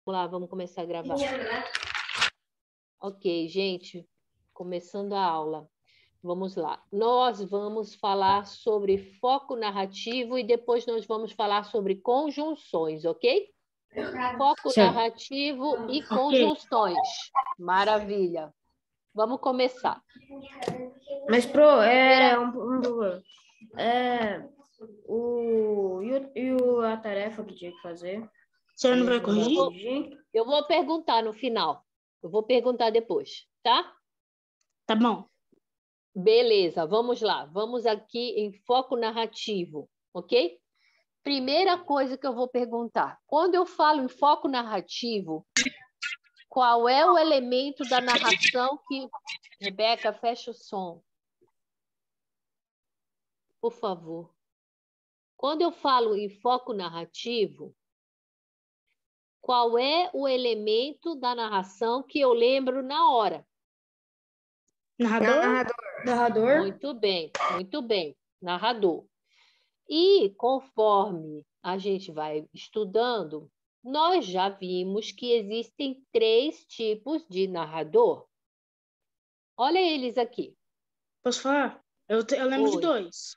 Vamos lá, vamos começar a gravar. Ok, gente, começando a aula. Vamos lá. Nós vamos falar sobre foco narrativo e depois nós vamos falar sobre conjunções, ok? Foco narrativo e conjunções. Maravilha. Vamos começar. Mas, a tarefa que tinha que fazer? O senhor não vai corrigir? Eu vou perguntar no final. Eu vou perguntar depois, tá? Tá bom. Beleza, vamos lá. Vamos aqui em foco narrativo, ok? Primeira coisa que eu vou perguntar. Quando eu falo em foco narrativo, qual é o elemento da narração que... Rebeca, fecha o som. Por favor. Quando eu falo em foco narrativo, qual é o elemento da narração que eu lembro na hora? Narrador. Muito bem, muito bem. Narrador. E conforme a gente vai estudando, nós já vimos que existem 3 tipos de narrador. Olha eles aqui. Posso falar? Eu lembro de 2.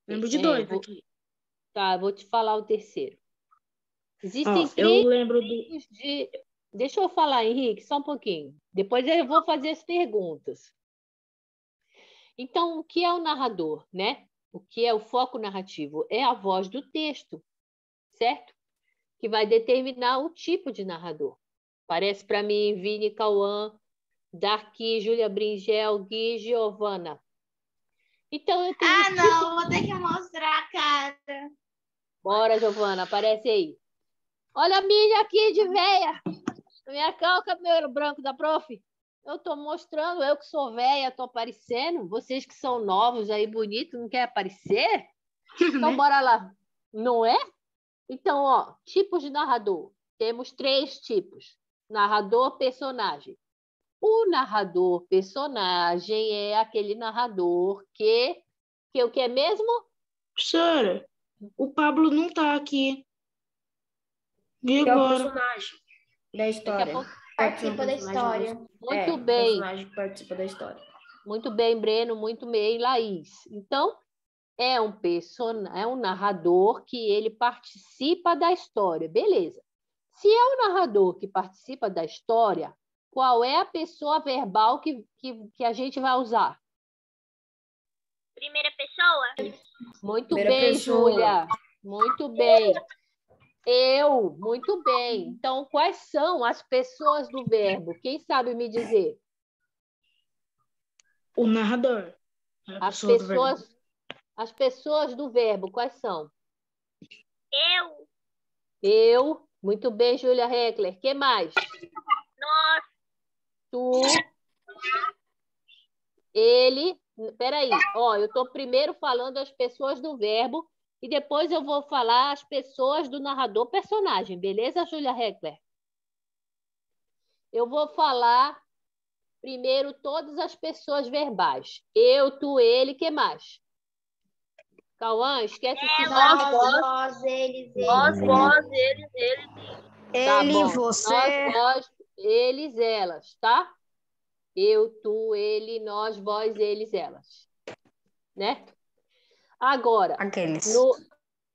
Lembro de 2 aqui. Tá, vou te falar o terceiro. Existem 3 eu lembro tipos de... Deixa eu falar, Henrique, só um pouquinho. Depois eu vou fazer as perguntas. Então, o que é o narrador, né? O que é o foco narrativo? É a voz do texto, certo? Que vai determinar o tipo de narrador. Parece para mim, Vini, Cauã, Darky, Júlia Bringel, Gui, Giovana. Então, eu tenho... não, vou ter que mostrar a cara. Bora, Giovana, aparece aí. Olha a minha aqui de véia. Minha cara, o cabelo branco da prof. Eu tô mostrando, eu que sou véia, tô aparecendo. Vocês que são novos aí, bonitos, não querem aparecer? Então, bora lá. Não é? Então, ó, tipos de narrador. Temos 3 tipos. Narrador, personagem. O narrador, personagem é aquele narrador que o que é mesmo? Senhora, o Pablo não tá aqui. E Que é o agora? personagem da história. Participa da história. Muito bem. O personagem que participa da história. Muito bem, Breno, muito bem, Laís. Então, é um narrador que ele participa da história, beleza. Se é o narrador que participa da história, qual é a pessoa verbal que a gente vai usar? Primeira pessoa? Muito Primeira bem, pessoa. Júlia. Muito bem. Eu, muito bem. Então, quais são as pessoas do verbo? Quem sabe me dizer? O narrador. As pessoas do verbo, quais são? Eu. Eu. Muito bem, Júlia Heckler. Que mais? Nós. Tu. Ele. Peraí. Ó, eu estou primeiro falando as pessoas do verbo e depois eu vou falar as pessoas do narrador personagem. Beleza, Júlia Heckler? Eu vou falar primeiro todas as pessoas verbais. Eu, tu, ele, que mais? Cauã, esquece esse Nós, eles. Nós, vós, eles. Tá Ele, bom. você. Nós, vós, eles, elas, tá? Eu, tu, ele, nós, vós, eles, elas. Né? Agora, Aqueles.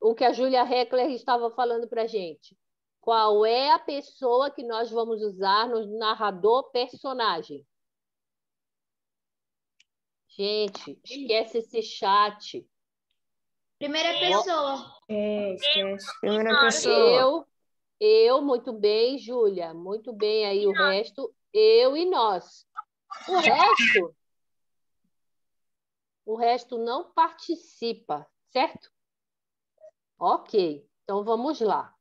o que a Júlia Heckler estava falando para a gente. Qual é a pessoa que nós vamos usar no narrador personagem? Gente, esquece esse chat. Primeira pessoa. Esquece. Primeira pessoa. Eu, muito bem, Júlia. Muito bem aí o resto. Eu e nós. O resto não participa, certo? Ok, então vamos lá.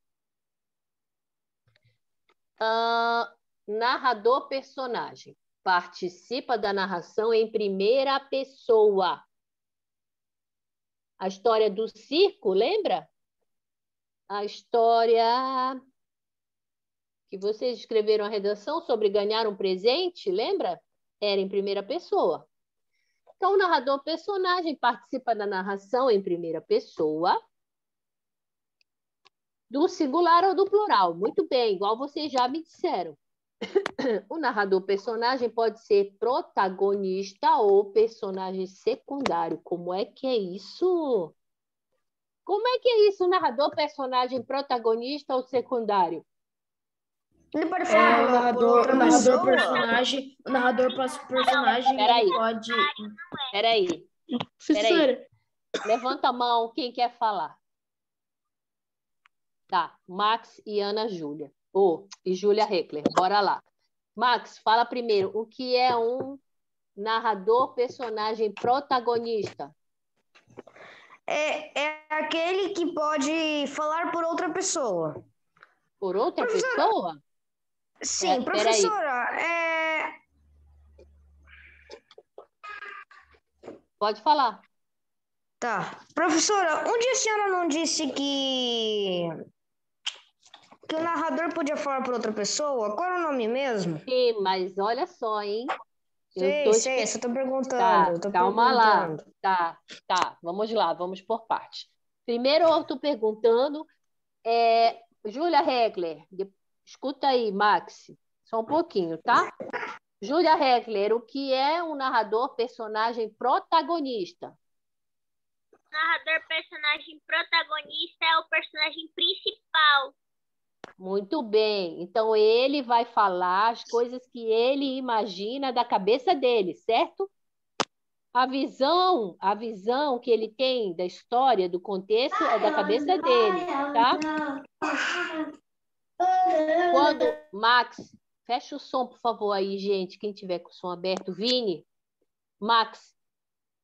Narrador personagem. Participa da narração em primeira pessoa. A história do circo, lembra? A história que vocês escreveram a redação sobre ganhar um presente, lembra? Era em primeira pessoa. Então, o narrador personagem participa da narração em primeira pessoa Do singular ou do plural. Muito bem, igual vocês já me disseram. O narrador personagem pode ser protagonista ou personagem secundário. Como é que é isso? Como é que é isso, narrador, personagem protagonista ou secundário? Ele pode falar o narrador personagem. O narrador personagem Peraí. pode. Peraí. Professora. Levanta a mão quem quer falar. Tá, Max e Ana Júlia. E Júlia Heckler. Bora lá. Max, fala primeiro. O que é um narrador personagem protagonista? É aquele que pode falar por outra pessoa. Por outra pessoa? Sim, professora. Pode falar. Tá. Professora, onde a senhora não disse que o narrador podia falar por outra pessoa? Qual era o nome mesmo? Sim, mas olha só, hein? Sei, só tô perguntando. Tá, calma lá. Tá. Vamos lá, vamos por partes. Primeiro eu estou perguntando, Júlia Heckler, escuta aí, Max, só um pouquinho, tá? Júlia Heckler, o que é um narrador personagem protagonista? Narrador personagem protagonista é o personagem principal. Muito bem. Então, ele vai falar as coisas que ele imagina da cabeça dele, certo? A visão que ele tem da história, do contexto, é da cabeça dele, tá? Quando, Max, fecha o som, por favor, aí, gente, quem tiver com o som aberto. Vini, Max,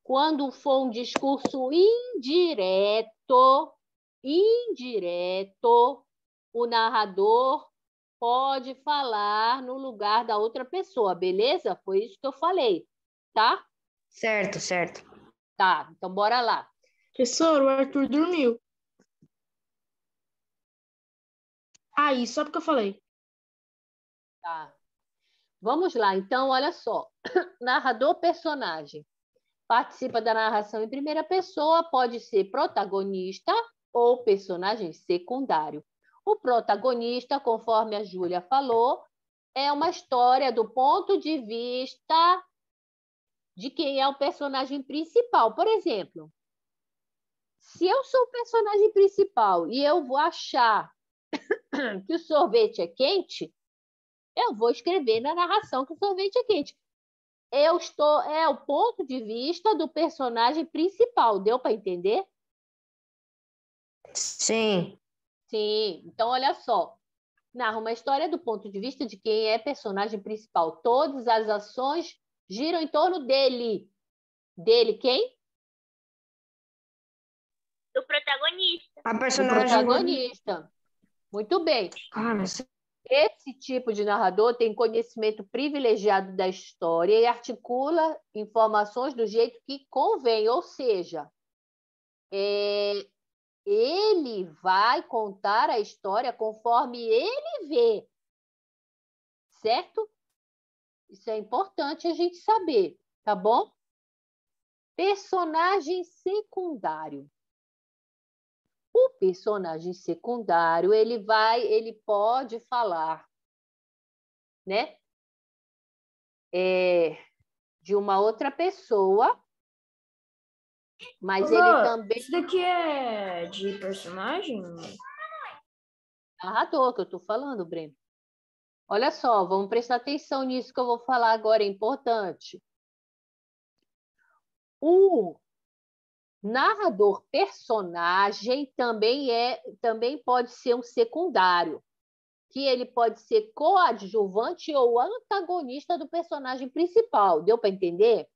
quando for um discurso indireto, o narrador pode falar no lugar da outra pessoa, beleza? Foi isso que eu falei, tá? Certo. Tá, então bora lá. Professor, o Arthur dormiu. Aí, só porque eu falei. Tá. Vamos lá, então, olha só. Narrador personagem. Participa da narração em primeira pessoa, pode ser protagonista ou personagem secundário. O protagonista, conforme a Júlia falou, é uma história do ponto de vista de quem é o personagem principal. Por exemplo, se eu sou o personagem principal e eu vou achar que o sorvete é quente, eu vou escrever na narração que o sorvete é quente. É o ponto de vista do personagem principal. Deu para entender? Sim. Sim. Então, olha só. Narra uma história do ponto de vista de quem é personagem principal. Todas as ações giram em torno dele. Dele quem? Do protagonista. A Do personagem. protagonista. Muito bem. Esse tipo de narrador tem conhecimento privilegiado da história e articula informações do jeito que convém, ou seja, ele vai contar a história conforme ele vê, certo? Isso é importante a gente saber, tá bom? Personagem secundário. O personagem secundário, ele pode falar, né? De uma outra pessoa, mas ele também... Isso daqui é de personagem? Narrador que eu estou falando, Breno. Olha só, vamos prestar atenção nisso que eu vou falar agora, é importante. O narrador personagem também pode ser um secundário, que ele pode ser coadjuvante ou antagonista do personagem principal. Deu para entender?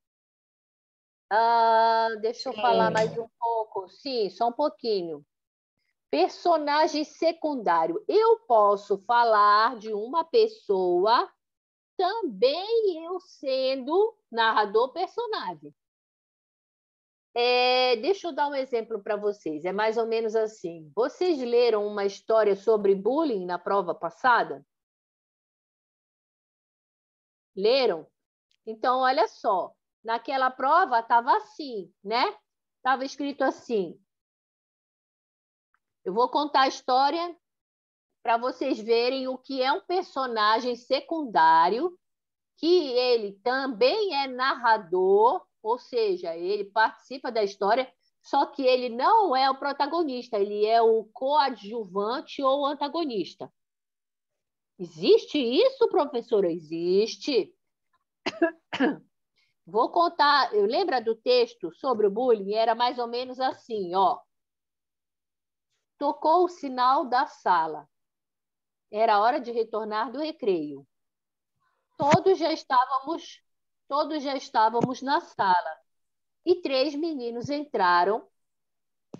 Deixa eu falar mais um pouco. Sim, só um pouquinho. Personagem secundário. Eu posso falar de uma pessoa também eu sendo narrador personagem. Deixa eu dar um exemplo para vocês. É mais ou menos assim. Vocês leram uma história sobre bullying na prova passada? Leram? Então, olha só. Naquela prova estava assim, né? Estava escrito assim. Eu vou contar a história para vocês verem o que é um personagem secundário, que ele também é narrador, ou seja, ele participa da história, só que ele não é o protagonista, ele é o coadjuvante ou antagonista. Existe isso, professora? Existe. Vou contar, lembra do texto sobre o bullying? Era mais ou menos assim, ó. Tocou o sinal da sala. Era hora de retornar do recreio. Todos já estávamos na sala. E 3 meninos entraram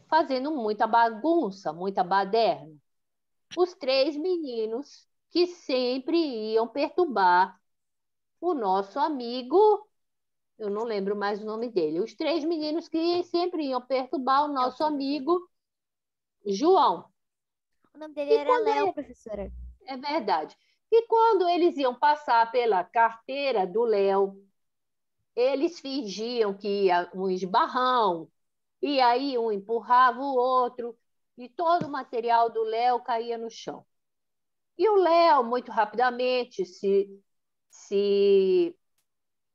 fazendo muita bagunça, muita baderna. Os 3 meninos que sempre iam perturbar o nosso amigo, eu não lembro mais o nome dele, os 3 meninos que sempre iam perturbar o nosso amigo João. O nome dele era Léo, professora. É verdade. E quando eles iam passar pela carteira do Léo, eles fingiam que ia um esbarrão, e aí um empurrava o outro, e todo o material do Léo caía no chão. E o Léo, muito rapidamente, se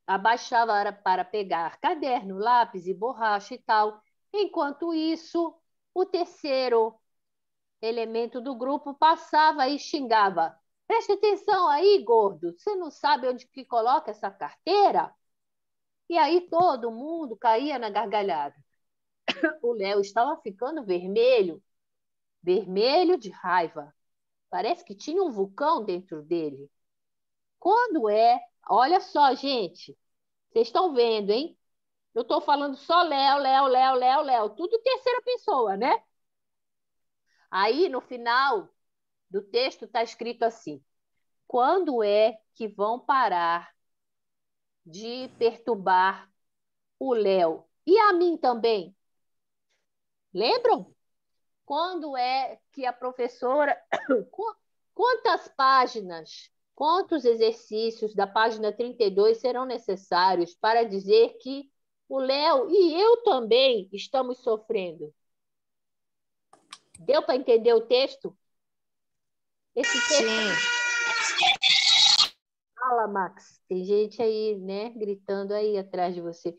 abaixava para pegar caderno, lápis e borracha e tal. Enquanto isso, o terceiro elemento do grupo passava e xingava. Preste atenção aí, gordo, você não sabe onde que coloca essa carteira? E aí todo mundo caía na gargalhada. O Léo estava ficando vermelho, vermelho de raiva. Parece que tinha um vulcão dentro dele. Olha só, gente, vocês estão vendo, hein? Eu estou falando só Léo, Léo, tudo terceira pessoa, né? Aí, no final do texto, está escrito assim: quando é que vão parar de perturbar o Léo? E a mim também? Lembram? Quando é que a professora... Quantas páginas, quantos exercícios da página 32 serão necessários para dizer que o Léo e eu também estamos sofrendo? Deu para entender o texto? Esse texto... Sim. Fala, Max. Tem gente aí, né, gritando aí atrás de você.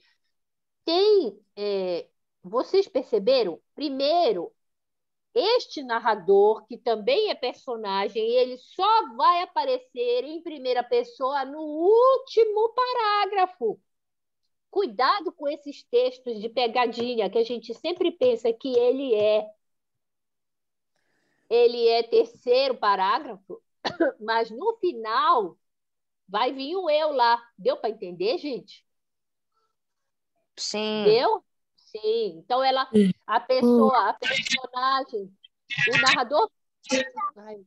Vocês perceberam? Primeiro, este narrador, que também é personagem, ele só vai aparecer em primeira pessoa no último parágrafo. Cuidado com esses textos de pegadinha, que a gente sempre pensa que ele é terceiro parágrafo, mas no final vai vir o eu lá. Deu para entender, gente? Sim. Deu? Sim. Então, a personagem, o narrador... Ai.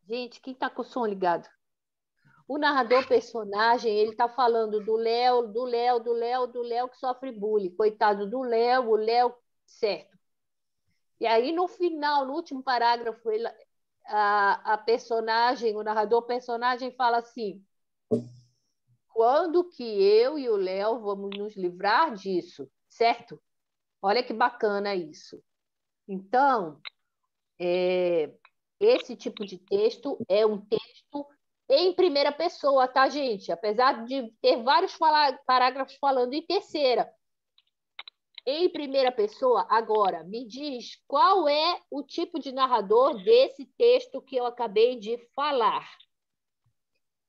Gente, quem está com o som ligado? O narrador personagem, ele está falando do Léo que sofre bullying. Coitado do Léo, o Léo, certo. E aí, no final, no último parágrafo, a personagem, o narrador personagem fala assim: quando que eu e o Léo vamos nos livrar disso, certo? Olha que bacana isso. Então, esse tipo de texto é um texto em primeira pessoa, tá, gente? Apesar de ter vários parágrafos falando em terceira. Em primeira pessoa, agora, me diz qual é o tipo de narrador desse texto que eu acabei de falar.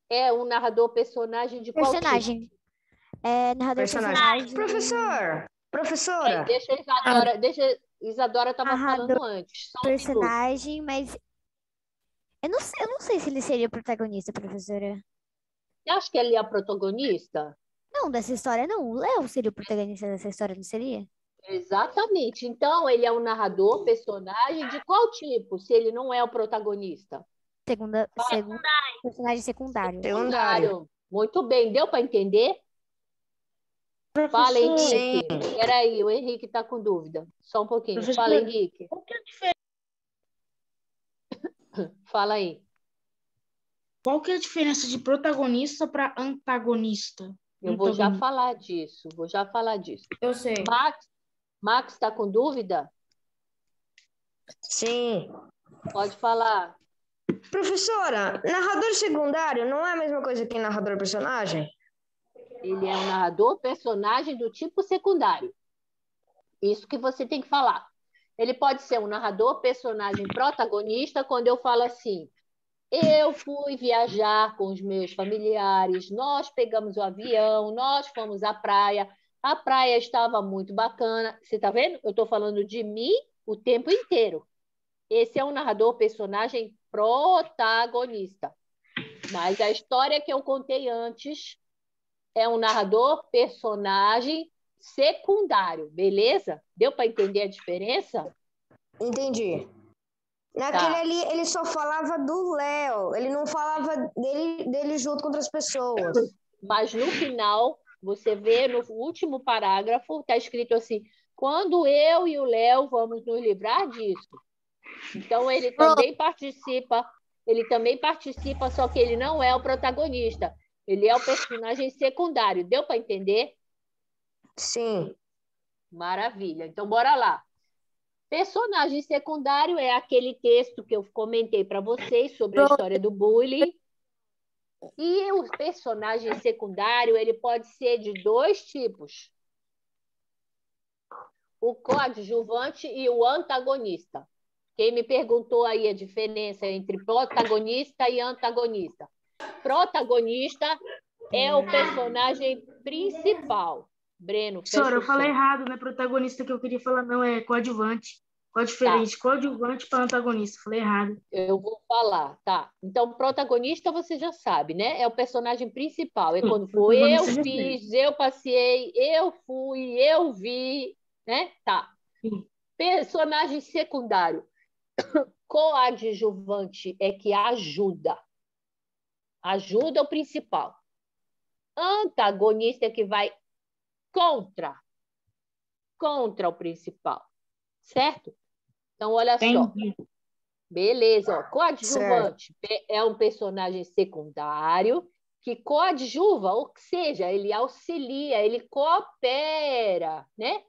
É um narrador personagem de qual tipo? Personagem. Narrador personagem. Professora. Deixa a Isadora estava falando antes. Só um minuto. Personagem, mas eu não sei se ele seria o protagonista, professora. Você acha que ele é a protagonista? Não, dessa história não. O Léo seria o protagonista dessa história, não seria? Exatamente. Então, ele é um narrador, personagem de qual tipo, se ele não é o protagonista? Personagem secundário. Secundário. Muito bem. Deu para entender? Fala, Henrique. Espera aí, o Henrique está com dúvida. Só um pouquinho. Fala, Henrique. Qual que é a diferença? Fala aí. Qual que é a diferença de protagonista para antagonista? Eu vou já falar disso. Eu sei. Max está com dúvida? Sim. Pode falar. Professora, narrador secundário não é a mesma coisa que narrador personagem? Ele é um narrador personagem do tipo secundário. Isso que você tem que falar. Ele pode ser um narrador personagem protagonista quando eu falo assim: eu fui viajar com os meus familiares, nós pegamos o avião, nós fomos à praia, a praia estava muito bacana. Você está vendo? Eu estou falando de mim o tempo inteiro. Esse é um narrador personagem protagonista. Mas a história que eu contei antes é um narrador personagem secundário, beleza? Deu para entender a diferença? Entendi. Naquele ali, ele só falava do Léo. Ele não falava dele junto com outras pessoas. Mas no final, você vê no último parágrafo, está escrito assim: quando eu e o Léo vamos nos livrar disso. Então ele também participa, só que ele não é o protagonista. Ele é o personagem secundário. Deu para entender? Sim. Maravilha. Então, bora lá. Personagem secundário é aquele texto que eu comentei para vocês sobre a história do bullying. E o personagem secundário, ele pode ser de dois tipos: o coadjuvante e o antagonista. Quem me perguntou aí a diferença entre protagonista e antagonista? Protagonista é o personagem principal. Breno, fecha Professora, eu o falei som. errado, não é protagonista que eu queria falar, não, é coadjuvante. Qual a diferença? Coadjuvante para antagonista. Falei errado. Eu vou falar, tá? Então, protagonista você já sabe, né? É o personagem principal. É Sim, quando for eu protagonista já sei. fiz, eu passei, eu fui, eu vi, né? Tá. Sim. Personagem secundário. Coadjuvante é que ajuda. Ajuda o principal. Antagonista é que vai contra o principal. Certo? Então, olha só. Entendi. Beleza, ó. Coadjuvante é um personagem secundário que coadjuva, ou seja, ele auxilia, ele coopera, né?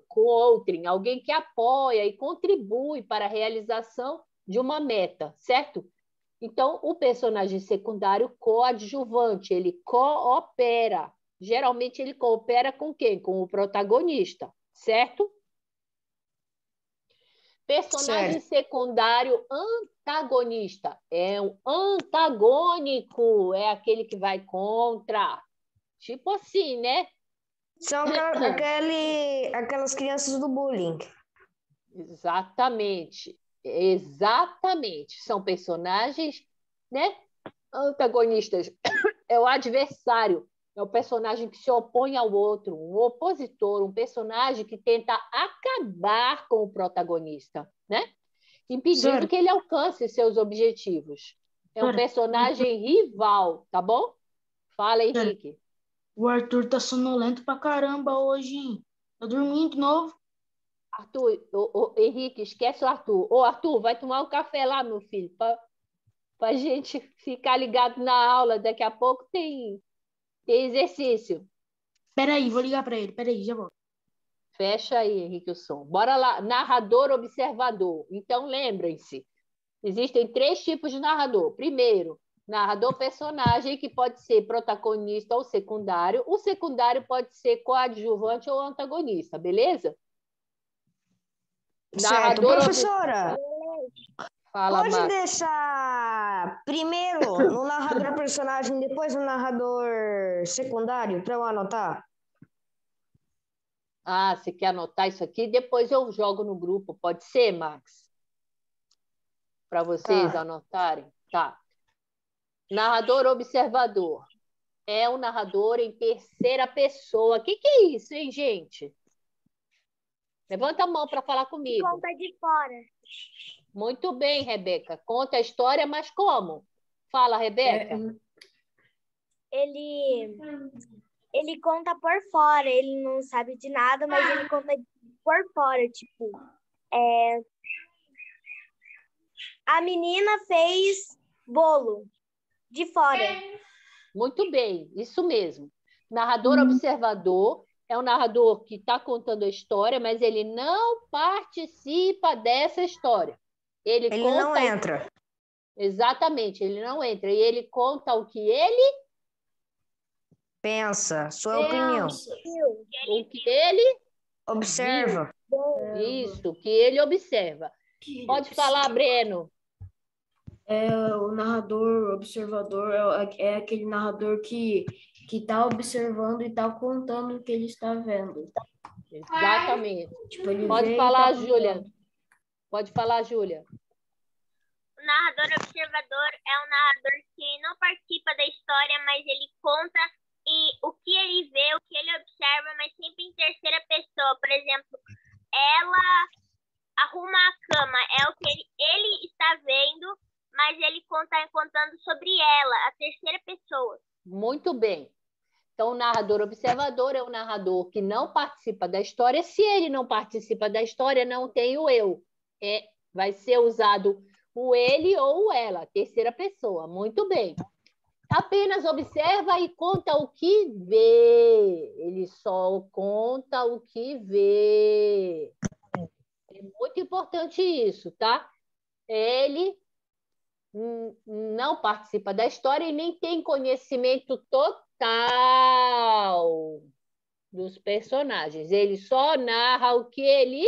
Com outrem, alguém que apoia e contribui para a realização de uma meta, certo? Então, o personagem secundário coadjuvante, ele coopera. Geralmente, ele coopera com quem? Com o protagonista, certo? Personagem secundário antagonista. É um antagônico, é aquele que vai contra. Tipo assim, né? São aquelas crianças do bullying. Exatamente. Exatamente. São personagens, né? Antagonistas. É o adversário. É o personagem que se opõe ao outro, um opositor, um personagem que tenta acabar com o protagonista, né? Impedindo Sério? que ele alcance seus objetivos. É um Sério? personagem rival, tá bom? Fala, Henrique. O Arthur tá sonolento pra caramba hoje, hein? Tá dormindo de novo? Arthur, Henrique, esquece o Arthur. Ô, Arthur, vai tomar um café lá, meu filho, para gente ficar ligado na aula. Daqui a pouco tem exercício. Peraí, vou ligar pra ele. Peraí, já volto. Fecha aí, Henrique, o som. Bora lá. Narrador observador. Então, lembrem-se, existem 3 tipos de narrador. Primeiro, narrador personagem, que pode ser protagonista ou secundário. O secundário pode ser coadjuvante ou antagonista, beleza? Certo. Narrador Professora, Fala, pode Marcos. deixar primeiro no narrador personagem, depois no narrador secundário, para eu anotar? Ah, você quer anotar isso aqui? Depois eu jogo no grupo. Pode ser, Max? Para vocês anotarem? Tá. Narrador observador. É um narrador em terceira pessoa. O que é isso, hein, gente? Levanta a mão para falar comigo. Conta de fora. Muito bem, Rebeca. Conta a história, mas como? Fala, Rebeca. Ele conta por fora, ele não sabe de nada, mas ele conta por fora, tipo, a menina fez bolo de fora. Muito bem, isso mesmo. Narrador observador é um narrador que está contando a história, mas ele não participa dessa história. Ele não conta entra. Exatamente, ele não entra. E ele conta o que ele Pensa, sua opinião. o que ele Observa. Isso, o que ele observa. Pode falar, Breno. O narrador observador é aquele narrador que está observando e está contando o que ele está vendo. Exatamente. Tipo, ele Pode vê e falar, tá Júlia. contando. Pode falar, Júlia. O narrador observador é um narrador que não participa da história, mas ele conta o que ele vê, o que ele observa, mas sempre em terceira pessoa. Por exemplo, ela arruma a cama, é o que ele está vendo, mas ele está contando sobre ela, a terceira pessoa. Muito bem. Então, o narrador observador é o narrador que não participa da história. Se ele não participa da história, não tem o eu. Vai ser usado o ele ou o ela, terceira pessoa. Muito bem. Apenas observa e conta o que vê. Ele só conta o que vê. É muito importante isso, tá? Ele não participa da história e nem tem conhecimento total dos personagens. Ele só narra o que ele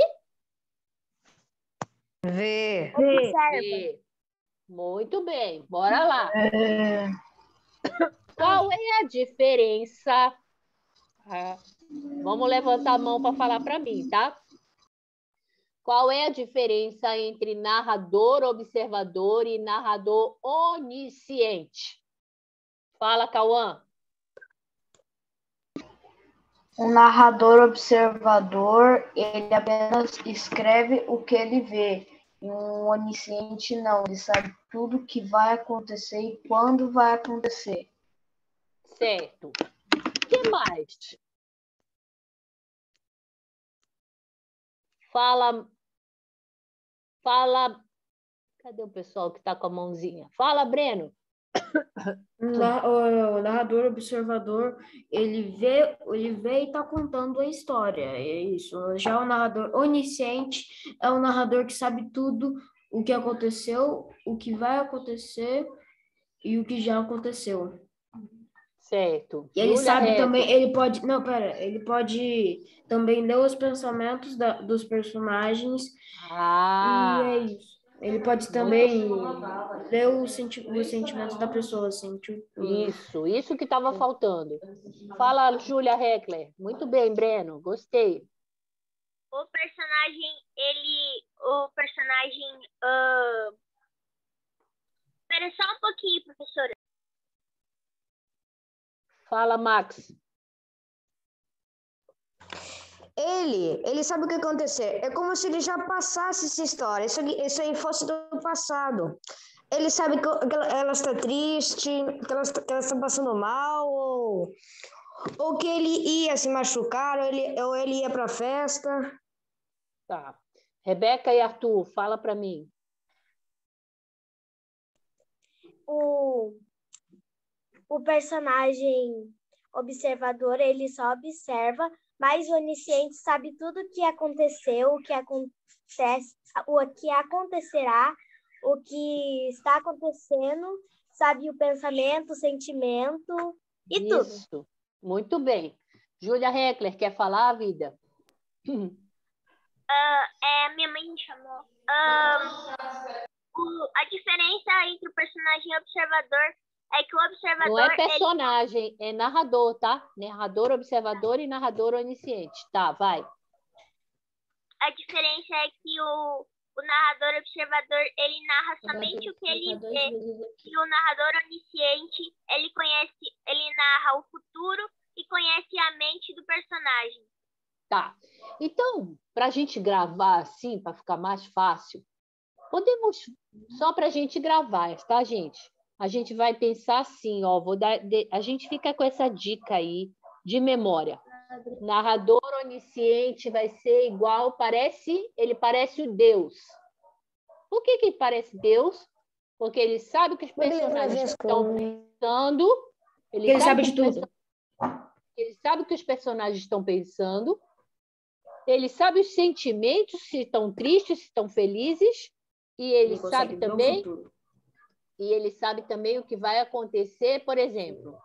Vê. vê. Muito bem, bora lá. Qual é a diferença? Vamos levantar a mão para falar para mim, tá? Qual é a diferença entre narrador observador e narrador onisciente? Fala, Cauã. O narrador observador, ele apenas escreve o que ele vê. E um onisciente não, ele sabe tudo o que vai acontecer e quando vai acontecer. Certo. O que mais? Fala. Cadê o pessoal que está com a mãozinha? Fala, Breno. O narrador observador, ele vê e está contando a história. É isso. Já o narrador onisciente é o narrador que sabe tudo o que aconteceu, o que vai acontecer e o que já aconteceu. Certo. E ele Júlia sabe Reto. também, ele pode também ler os pensamentos dos personagens. E é isso. Ele pode também ler os sentimentos da pessoa, assim. Isso que estava faltando. Fala, Júlia Heckler. Muito bem, Breno, gostei. O personagem. Espera só um pouquinho, professora. Fala, Max. Ele sabe o que acontecer. É como se ele já passasse essa história. Isso aí fosse do passado. Ele sabe que ela está triste, que ela está passando mal, ou que ele ia se machucar, ou ele ia para a festa. Tá. Rebeca e Arthur, fala para mim. O personagem observador, ele só observa, mas o onisciente sabe tudo o que aconteceu, o que acontece, o que acontecerá, o que está acontecendo, sabe o pensamento, o sentimento e tudo. Isso. Muito bem. Júlia Heckler, quer falar, vida? Minha mãe me chamou. A diferença entre o personagem observador é que o observador... Não é personagem, é narrador, tá? Narrador observador e narrador onisciente. Tá, vai. A diferença é que o narrador observador, ele narra somente o que ele vê. E o narrador onisciente, ele narra o futuro e conhece a mente do personagem. Tá. Então, para a gente gravar assim, para ficar mais fácil, podemos, só para a gente gravar, tá, gente? A gente vai pensar assim, ó, a gente fica com essa dica aí de memória. Narrador onisciente vai ser igual, ele parece o Deus. Por que ele parece Deus? Porque ele sabe o que os personagens estão pensando. Ele sabe de tudo. Ele sabe o que os personagens estão pensando. Ele sabe os sentimentos, se estão tristes, se estão felizes. E ele sabe também... E ele sabe também o que vai acontecer, por exemplo.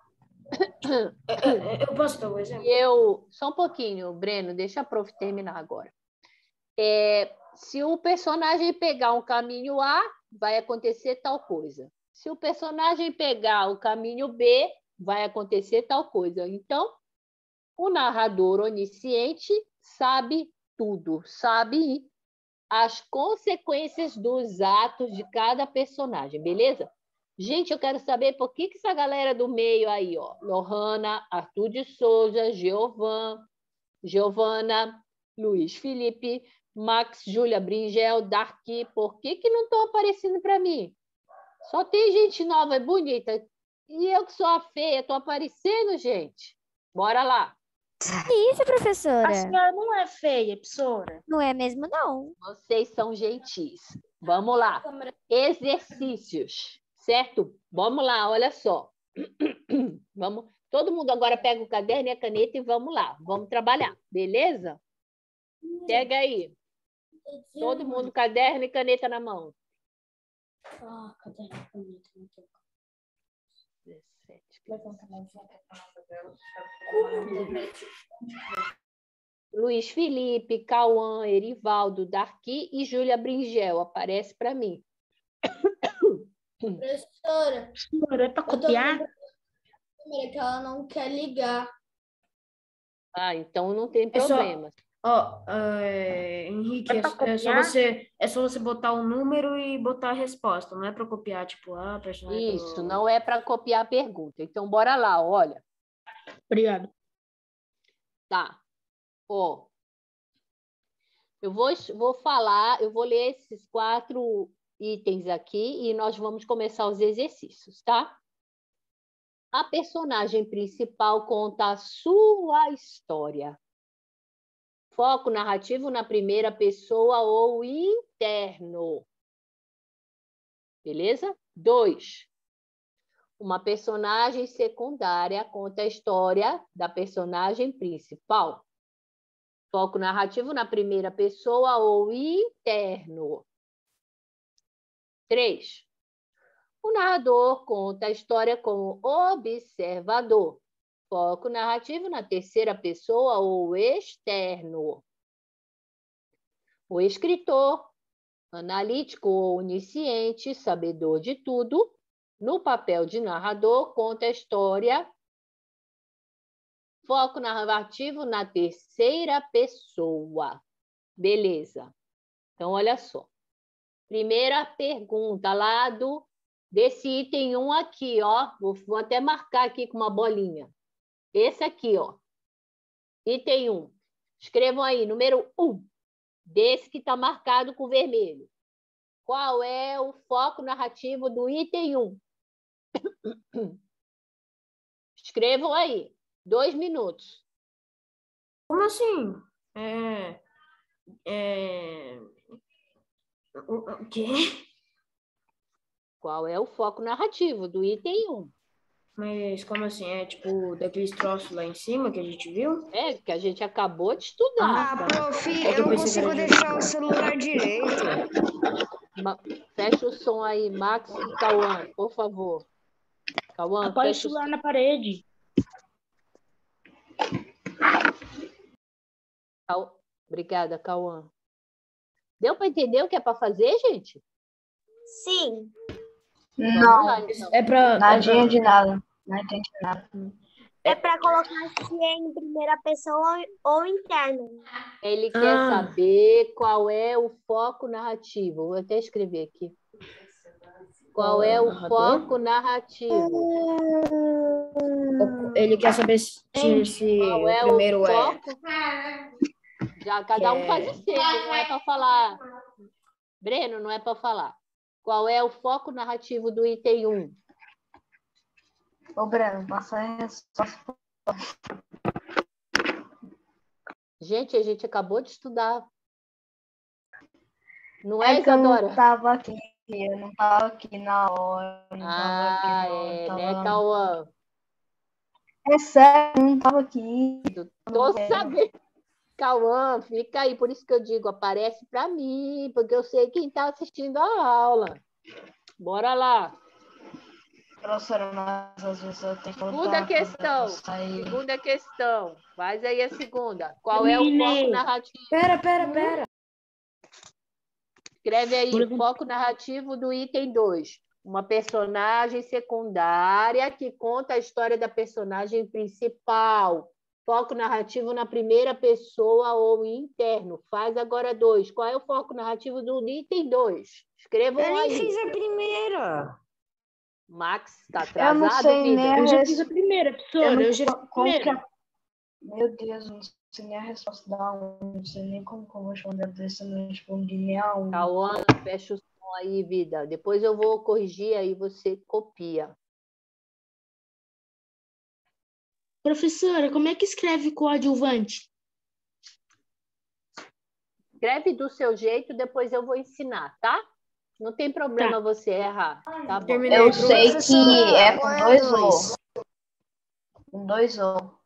Eu posso dar um exemplo? Só um pouquinho, Breno, deixa a prof terminar agora. Se o personagem pegar um caminho A, vai acontecer tal coisa. Se o personagem pegar o caminho B, vai acontecer tal coisa. Então, o narrador onisciente sabe tudo, sabe as consequências dos atos de cada personagem, beleza? Gente, eu quero saber por que essa galera do meio aí, ó, Lohana, Arthur de Souza, Giovana, Luiz Felipe, Max, Júlia Bringel, Darky, por que não estão aparecendo para mim? Só tem gente nova e bonita. E eu que sou a feia, estou aparecendo, gente. Bora lá. Que isso, A professora? senhora não é feia, professora. Não é mesmo, não. Vocês são gentis. Vamos lá. Exercícios, certo? Vamos lá, olha só. Vamos. Todo mundo agora pega o caderno e a caneta e vamos lá. Vamos trabalhar, beleza? Pega aí. Todo mundo caderno e caneta na mão. Caderno e caneta. 17. Luiz Felipe, Cauã, Erivaldo, Darky e Júlia Bringel. Aparece para mim. Professora, Senhora, para copiar? que ela não quer ligar. Então não tem problema. Henrique, É pra copiar? é só você botar o número e botar a resposta. Não é para copiar, tipo, personagem. Isso, não é para copiar a pergunta. Então, bora lá, olha. Obrigado. Tá. Eu vou falar, eu vou ler esses 4 itens aqui e nós vamos começar os exercícios, tá? A personagem principal conta a sua história. Foco narrativo na primeira pessoa ou interno. Beleza? 2. Uma personagem secundária conta a história da personagem principal. Foco narrativo na primeira pessoa ou interno. 3. O narrador conta a história como observador. Foco narrativo na terceira pessoa ou externo. O escritor, analítico ou onisciente, sabedor de tudo, no papel de narrador, conta a história. Foco narrativo na terceira pessoa. Beleza. Então, olha só. Primeira pergunta lá desse item 1 aqui, ó. Vou até marcar aqui com uma bolinha. Esse aqui, ó. Item 1. Escrevam aí, número 1. Desse que está marcado com vermelho. Qual é o foco narrativo do item 1? Escrevam aí. 2 minutos. Como assim? O quê? Qual é o foco narrativo do item 1? Mas como assim? É tipo daqueles troços lá em cima que a gente viu? Que a gente acabou de estudar. Prof, É que eu não pensei que consigo era deixar o celular direito. Fecha o som aí, Max e Cauã, por favor. Cauã, Apoie o fecha o celular som. na parede. Obrigada, Cauã. Deu para entender o que é para fazer, gente? Sim. Vamos Não, lá, então. nadinha de nada. Não entendi nada. É para colocar se é em primeira pessoa ou interno. Ele quer saber qual é o foco narrativo. Vou até escrever aqui. Qual é o foco narrativo? Ele quer saber se Qual é o primeiro o foco? Já cada um faz o seu, não é para falar. Breno, não é para falar. Qual é o foco narrativo do item 1? Ô, Breno, passa a resposta. Gente, a gente acabou de estudar. Não É é, que eu Isadora? não estava aqui na hora. Né, Cauã? É sério, não tava aqui. Tô sabendo. Cauã, fica aí, por isso que eu digo, aparece para mim, porque eu sei quem está assistindo a aula. Bora lá. Professora, mas às vezes eu tenho que Segunda lutar questão. pra sair. Segunda questão. Faz aí a segunda. Qual é o foco narrativo? Pera. Escreve aí, foco narrativo do item 2. Uma personagem secundária que conta a história da personagem principal. Foco narrativo na primeira pessoa ou interno. Faz agora 2. Qual é o foco narrativo do item 2? Escrevam Eu nem aí. fiz a primeira. Max, está Eu não atrasado, sei vida? nem a Eu já fiz a resposta. primeira, professora. Eu já fiz a primeira. Meu Deus, eu não sei nem a resposta da 1. Não sei nem como que eu vou responder a dessa. Eu não respondi nem a 1. Cauã, fecha o som aí, vida. Depois eu vou corrigir, aí você copia. Professora, como é que escreve coadjuvante? Escreve do seu jeito, depois eu vou ensinar, tá? Não tem problema você errar, tá bom? Terminei. Eu sei que Professora, é com qual é 2 o dois? O. Com 2 O.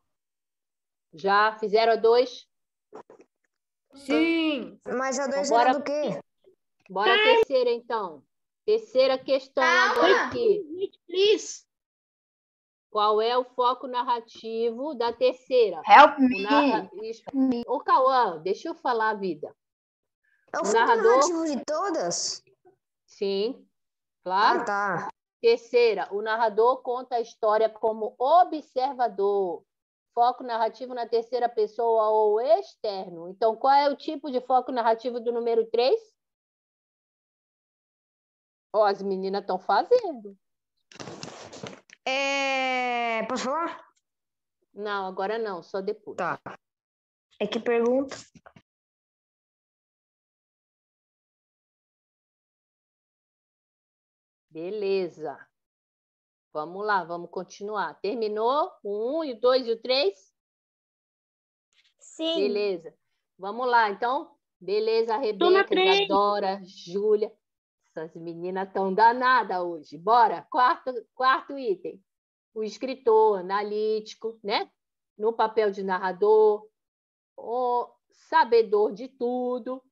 Já fizeram a 2? Sim. Mas a 2 Bora- era do quê? Bora a terceira, então. Terceira questão agora aqui. Please. Qual é o foco narrativo da terceira? Help me. Ô, Cauã, deixa eu falar a vida. É o O foco narrador? narrativo de todas? Sim, claro. Ah, tá. Terceira, o narrador conta a história como observador. Foco narrativo na terceira pessoa ou externo. Então, qual é o tipo de foco narrativo do número 3? Ó, as meninas estão fazendo. Posso falar? Não, agora não, só depois. Tá. É que pergunta. Beleza. Vamos lá, vamos continuar. Terminou o 1, o 2 e o 3? Sim. Beleza. Vamos lá, então. Beleza, Tô na Rebeca, três. Isadora, Júlia. Essas meninas estão danadas hoje. Bora, quarto item. O escritor analítico, né? No papel de narrador, o sabedor de tudo.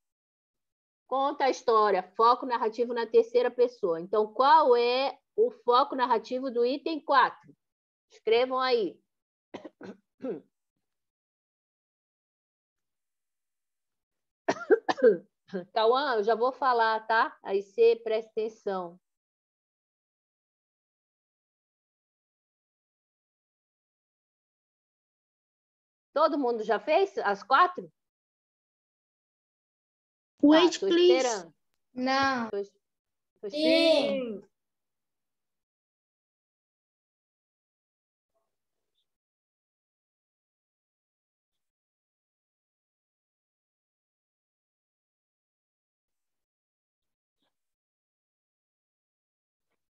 Conta a história, foco narrativo na terceira pessoa. Então, qual é o foco narrativo do item 4? Escrevam aí. Cauã, eu já vou falar, tá? Aí você presta atenção. Todo mundo já fez as 4? Wait, tô please. esperando. Não. Tô esperando. Sim.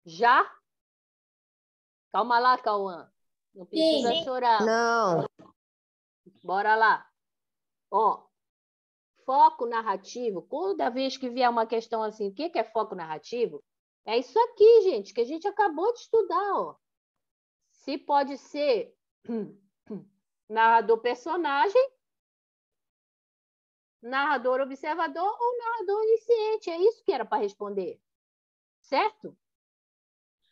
Já? Calma lá, Cauã. Não precisa chorar. Não. Bora lá. Ó, foco narrativo. Toda vez que vier uma questão assim, o que é foco narrativo? É isso aqui, gente, que a gente acabou de estudar, ó. Se pode ser narrador-personagem, narrador-observador ou narrador-onisciente. É isso que era para responder. Certo?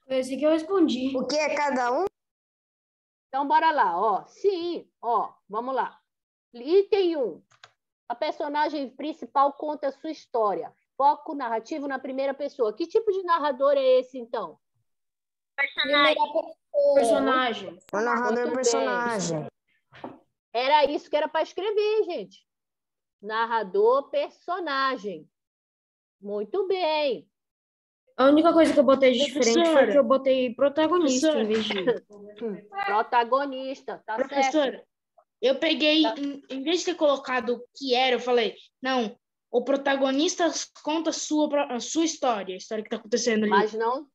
Foi assim que eu respondi. O que é cada um? Então, bora lá. Ó, sim, ó, vamos lá. Item 1. A personagem principal conta a sua história. Foco narrativo na primeira pessoa. Que tipo de narrador é esse, então? Personagem. O narrador Muito personagem. Era isso que era para escrever, gente. Narrador personagem. Muito bem. A única coisa que eu botei de diferente foi Professora. que eu botei protagonista Professora. em vez de... Protagonista, tá certo. Professora, eu peguei, Tá. em vez de ter colocado o que era, eu falei, não, o protagonista conta a sua história, a história que está acontecendo ali. Mas não,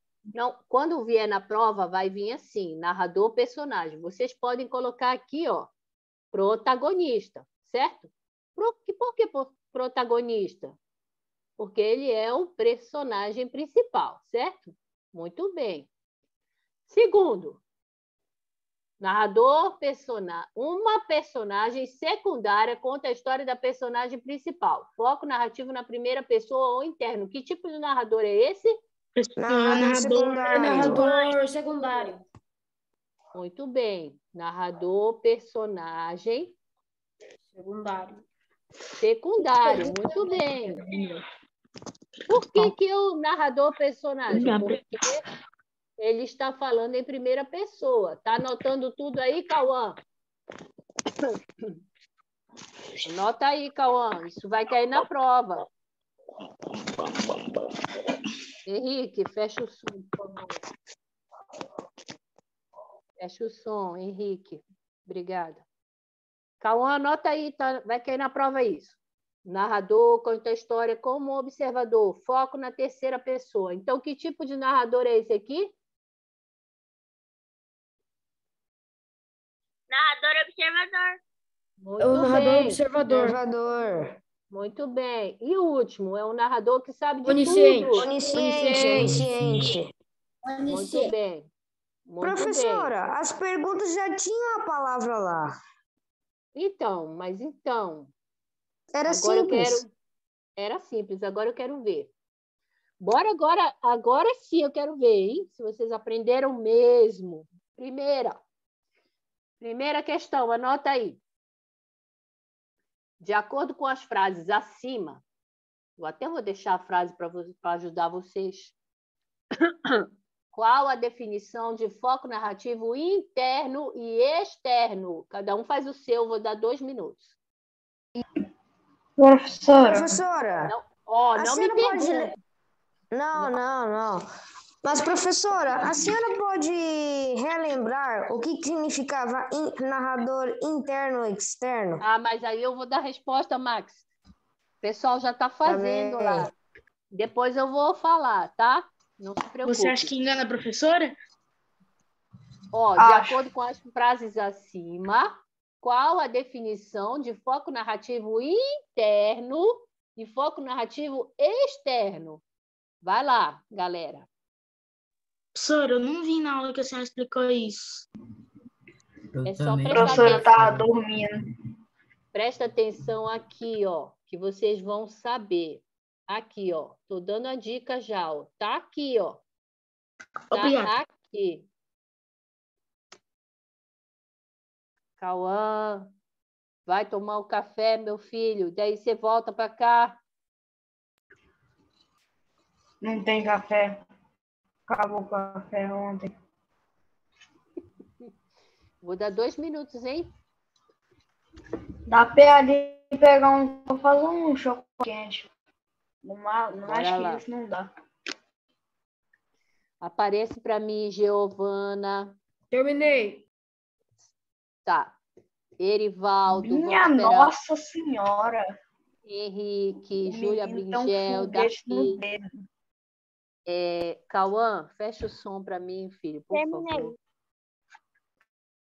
quando vier na prova, vai vir assim, narrador personagem. Vocês podem colocar aqui, ó, protagonista, certo? Por que protagonista? Porque ele é o personagem principal, certo? Muito bem. Segundo, Narrador, uma personagem secundária conta a história da personagem principal. Foco narrativo na primeira pessoa ou interno. Que tipo de narrador é esse? Narrador secundário. Muito bem. Narrador, personagem secundário. Muito bem. Por que o narrador personagem? Porque ele está falando em primeira pessoa. Está anotando tudo aí, Cauã? Anota aí, Cauã. Isso vai cair na prova. Henrique, fecha o som, por favor. Fecha o som, Henrique. Obrigada. Cauã, anota aí, tá? Vai cair na prova isso. Narrador conta a história como observador. Foco na terceira pessoa. Então, que tipo de narrador é esse aqui? Narrador observador. É o narrador bem. observador. Muito bem. E o último? É um narrador que sabe de Onisciente. tudo. Onisciente. Muito bem. Muito Professora, bem. as perguntas já tinham a palavra lá. Então. Era Agora simples. Era simples, agora eu quero ver. Bora agora sim eu quero ver, hein? Se vocês aprenderam mesmo. Primeira questão, anota aí. De acordo com as frases acima, eu até vou deixar a frase para ajudar vocês. Qual a definição de foco narrativo interno e externo? Cada um faz o seu, vou dar 2 minutos. Professora, Não me pergunte. Não. Mas, professora, a senhora pode relembrar o que significava narrador interno e externo? Ah, mas aí eu vou dar a resposta, Max. O pessoal já está fazendo lá. Depois eu vou falar, tá? Não se preocupe. Você acha que engana a professora? De acordo com as frases acima, qual a definição de foco narrativo interno e foco narrativo externo? Vai lá, galera. Professora, eu não vi na aula que a senhora explicou isso. É só prestar Professora, atenção. tava dormindo. Presta atenção aqui, ó, que vocês vão saber. Aqui, ó. Tô dando a dica já, ó. Tá aqui, ó. Tá Obrigado. aqui. Cauã, vai tomar o café, meu filho. Daí você volta para cá. Não tem café. Acabou o café ontem. Vou dar 2 minutos, hein? Dá pra ali pegar vou fazer um chocolate quente. Não acho que isso não dá. Aparece para mim, Giovana. Terminei. Tá. Erivaldo. Minha Nossa Senhora. Henrique, Júlia Bringel, Davi. Cauã, fecha o som para mim, filho, por favor.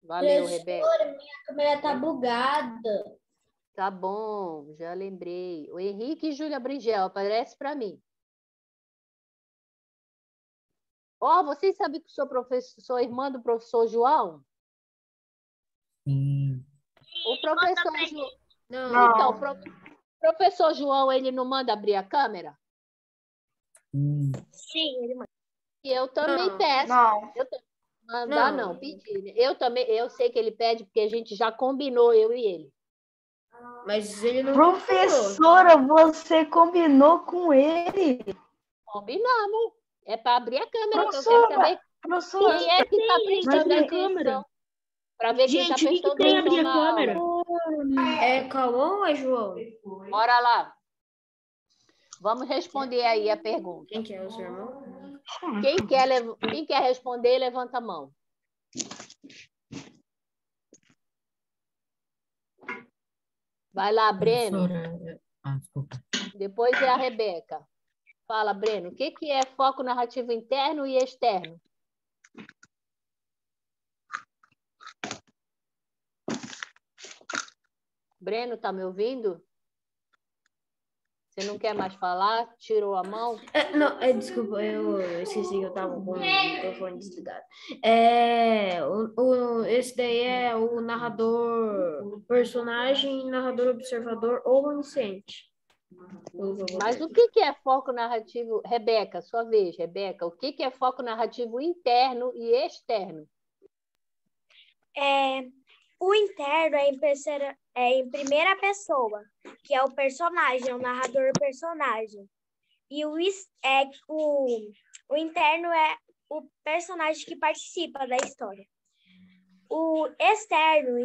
Valeu, Rebeca. Minha câmera tá bugada. Tá bom, já lembrei. O Henrique e Júlia Bringel, aparece para mim. Vocês sabem que sou irmã do professor João? Sim. O professor João... Não. Então, o professor João, ele não manda abrir a câmera? Sim, ele manda. E eu também peço. Não. Mandar não, pedir. Eu sei que ele pede, porque a gente já combinou, eu e ele. Mas ele não Professora, você combinou com ele? Combinamos. É para abrir a câmera, Professora, que eu quero saber quem é que está prestando atenção. Para ver quem está prestando tem atenção abrir a na câmera? aula. É Cauã ou é João? Bora lá. Vamos responder aí a pergunta. Quem que é o seu irmão? Quem quer responder, levanta a mão. Vai lá, Breno. Desculpa. Depois é a Rebeca. Fala, Breno. O que é foco narrativo interno e externo? Breno, tá me ouvindo? Você não quer mais falar? Tirou a mão? Não, desculpa, eu esqueci que eu estava com o microfone desligado. Esse daí é o narrador personagem, narrador observador ou onisciente. Mas o que é foco narrativo? Rebeca, sua vez, Rebeca. O que é foco narrativo interno e externo? O interno é em primeira pessoa, que é o personagem, é o narrador personagem. E o interno é o personagem que participa da história. O externo,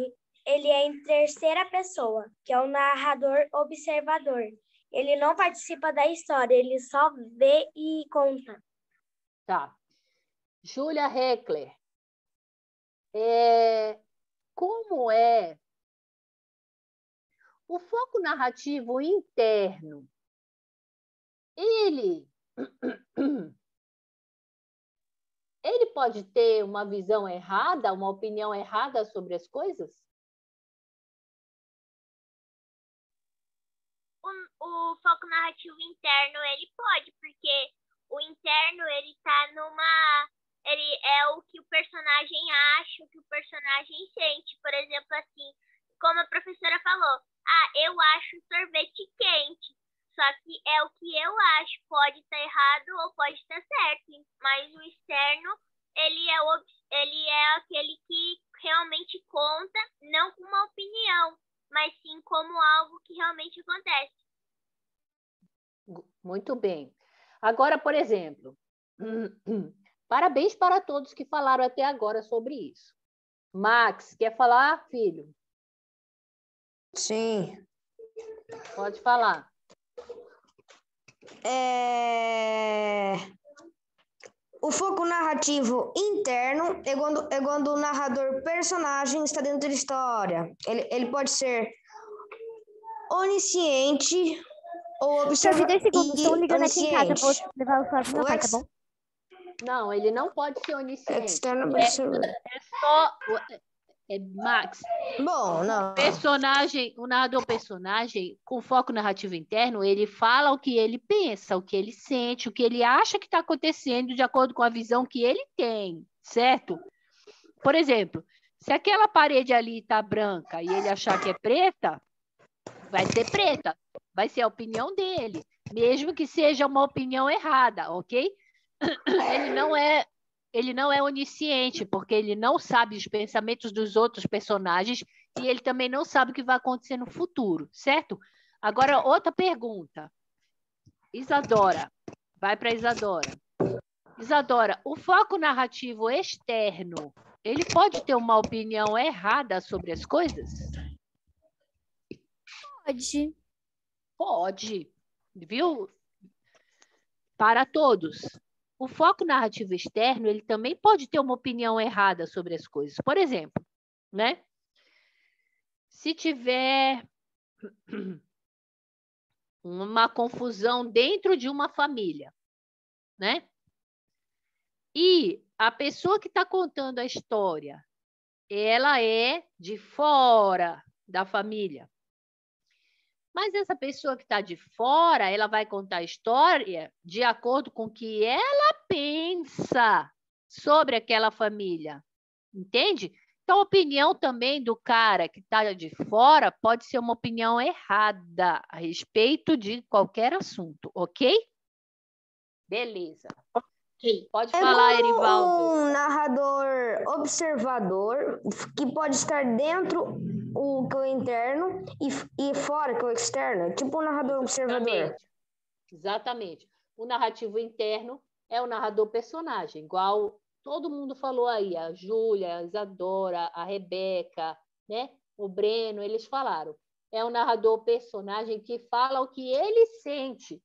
ele é em terceira pessoa, que é o narrador observador. Ele não participa da história, ele só vê e conta. Tá. Júlia Heckler. Como é o foco narrativo interno? Ele pode ter uma visão errada, uma opinião errada sobre as coisas? O foco narrativo interno, ele pode, porque o interno, ele é o que o personagem acha, o que o personagem sente. Por exemplo, assim, como a professora falou, eu acho sorvete quente, só que é o que eu acho, pode estar errado ou pode estar certo, mas o externo, ele é aquele que realmente conta, não com uma opinião, mas sim como algo que realmente acontece. Muito bem. Agora, por exemplo, parabéns para todos que falaram até agora sobre isso. Max, quer falar, filho? Sim. Pode falar. O foco narrativo interno é quando o narrador personagem está dentro da história. Ele pode ser onisciente ou Prof, 2 segundos, estão ligando aqui em casa. Vou onisciente. levar o celular pro meu pai, tá bom? Não, ele não pode ser onisciente. Externo observador. Max, Bom, não. o narrador personagem, com foco narrativo interno, ele fala o que ele pensa, o que ele sente, o que ele acha que está acontecendo de acordo com a visão que ele tem, certo? Por exemplo, se aquela parede ali está branca e ele achar que é preta, vai ser preta, vai ser a opinião dele, mesmo que seja uma opinião errada, ok? Ele não é onisciente, porque ele não sabe os pensamentos dos outros personagens e ele também não sabe o que vai acontecer no futuro, certo? Agora, outra pergunta. Isadora, vai para Isadora. Isadora, o foco narrativo externo, ele pode ter uma opinião errada sobre as coisas? Pode. Pode, viu? Para todos. O foco narrativo externo, ele também pode ter uma opinião errada sobre as coisas. Por exemplo, né? Se tiver uma confusão dentro de uma família, né? E a pessoa que está contando a história, ela é de fora da família. Mas essa pessoa que está de fora, ela vai contar a história de acordo com o que ela pensa sobre aquela família. Entende? Então, a opinião também do cara que está de fora pode ser uma opinião errada a respeito de qualquer assunto, ok? Beleza. Okay. Pode falar, Erivaldo. Um narrador observador que pode estar dentro que o interno e fora que o externo, tipo um narrador observador. Exatamente. O narrativo interno é o narrador personagem, igual todo mundo falou aí, a Júlia, a Isadora, a Rebeca, né? O Breno, eles falaram. É o narrador personagem que fala o que ele sente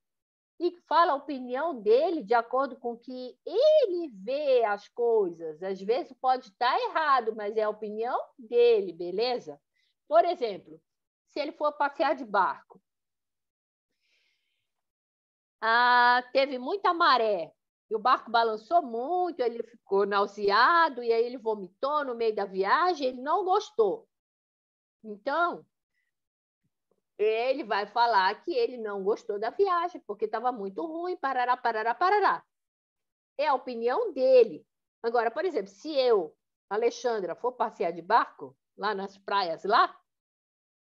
e fala a opinião dele de acordo com que ele vê as coisas. Às vezes pode estar errado, mas é a opinião dele, beleza? Por exemplo, se ele for passear de barco, teve muita maré, e o barco balançou muito, ele ficou nauseado, e aí ele vomitou no meio da viagem, ele não gostou. Então, Ele vai falar que ele não gostou da viagem, porque estava muito ruim, parará, parará, parará. É a opinião dele. Agora, por exemplo, se eu, Alexandra, for passear de barco, lá nas praias lá,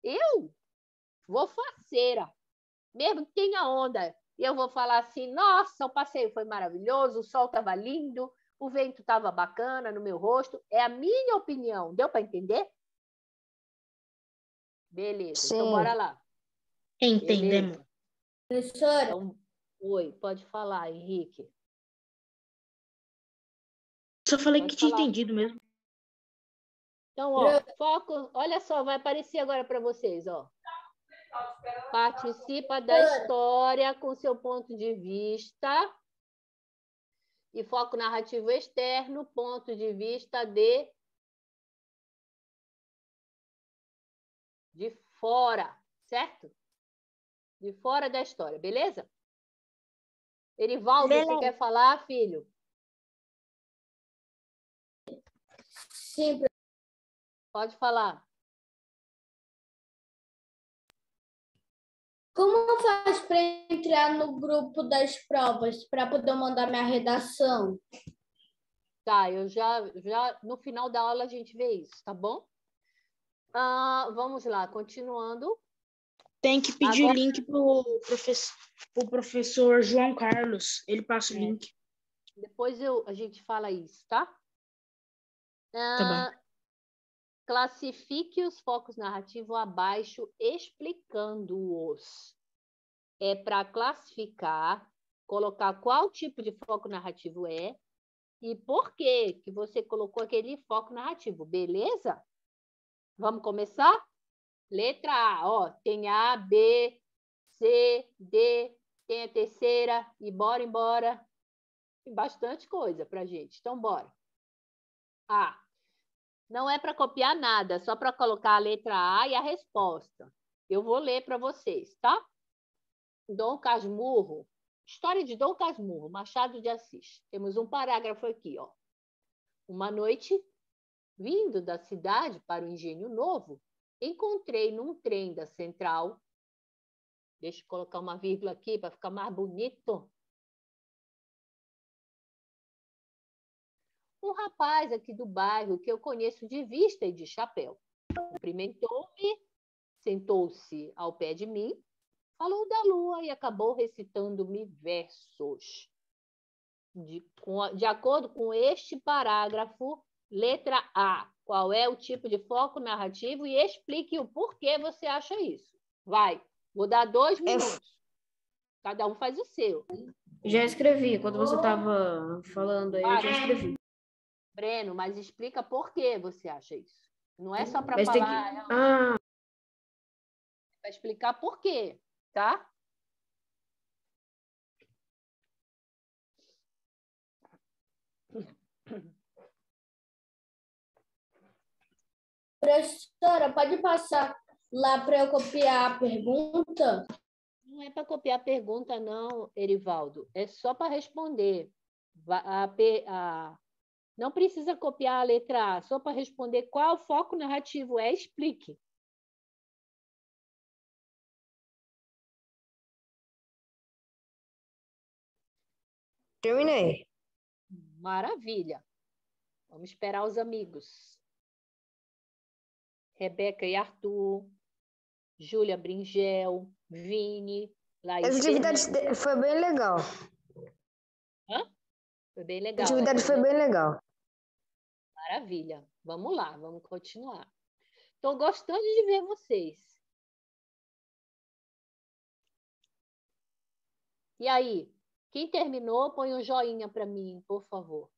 eu vou faceira. Mesmo que tenha onda, eu vou falar assim, nossa, o passeio foi maravilhoso, o sol estava lindo, o vento estava bacana no meu rosto. É a minha opinião. Deu para entender? Beleza, então Sim. bora lá. Entendemos. Beleza. Professora, Então, oi, pode falar, Henrique. Só falei Pode que tinha falar. entendido mesmo. Então, ó, foco, olha só, vai aparecer agora para vocês, ó. Participa da história com seu ponto de vista e foco narrativo externo, ponto de vista de fora, certo? De fora da história, beleza? Erivaldo, você quer falar, filho? sim, Pode falar. como faz para entrar no grupo das provas para poder mandar minha redação? Tá, eu já no final da aula a gente vê isso, tá bom? Vamos lá, continuando. Tem que pedir Agora- link pro professor João Carlos. Ele passa o É. link. Depois a gente fala isso, tá? Tá bom. Classifique os focos narrativos abaixo, explicando-os. É para classificar, colocar qual tipo de foco narrativo é e por que você colocou aquele foco narrativo, beleza? Vamos começar? Letra A, ó, tem A, B, C, D, tem a terceira e bora embora. Tem bastante coisa pra gente, então bora. A. Não é para copiar nada, só para colocar a letra A e a resposta. Eu vou ler para vocês, tá? Dom Casmurro, história de Dom Casmurro, Machado de Assis. Temos um parágrafo aqui, ó. Uma noite, vindo da cidade para o Engenho Novo, encontrei num trem da Central. Deixa eu colocar uma vírgula aqui para ficar mais bonito. Um rapaz aqui do bairro que eu conheço de vista e de chapéu. Cumprimentou-me, sentou-se ao pé de mim, falou da lua e acabou recitando-me versos. De acordo com este parágrafo, letra A, qual é o tipo de foco narrativo e explique o porquê você acha isso. Vai, vou dar 2 minutos. Cada um faz o seu. Já escrevi. Quando você estava falando aí, eu já escrevi. Breno, mas explica por que você acha isso. Não é só para Mas tem falar, que... é para explicar por quê, tá? Professora, pode passar lá para eu copiar a pergunta? Não é para copiar a pergunta, não, Erivaldo. É só para responder. Não precisa copiar a letra A, só para responder qual foco narrativo é, explique. Terminei. Maravilha. Vamos esperar os amigos. Rebeca e Arthur, Júlia Bringel, Vini, Laís Essa atividade foi bem legal. Hã? Foi bem A legal. atividade foi bem legal. Maravilha. Vamos lá, vamos continuar. Estou gostando de ver vocês. E aí, quem terminou, põe um joinha para mim, por favor.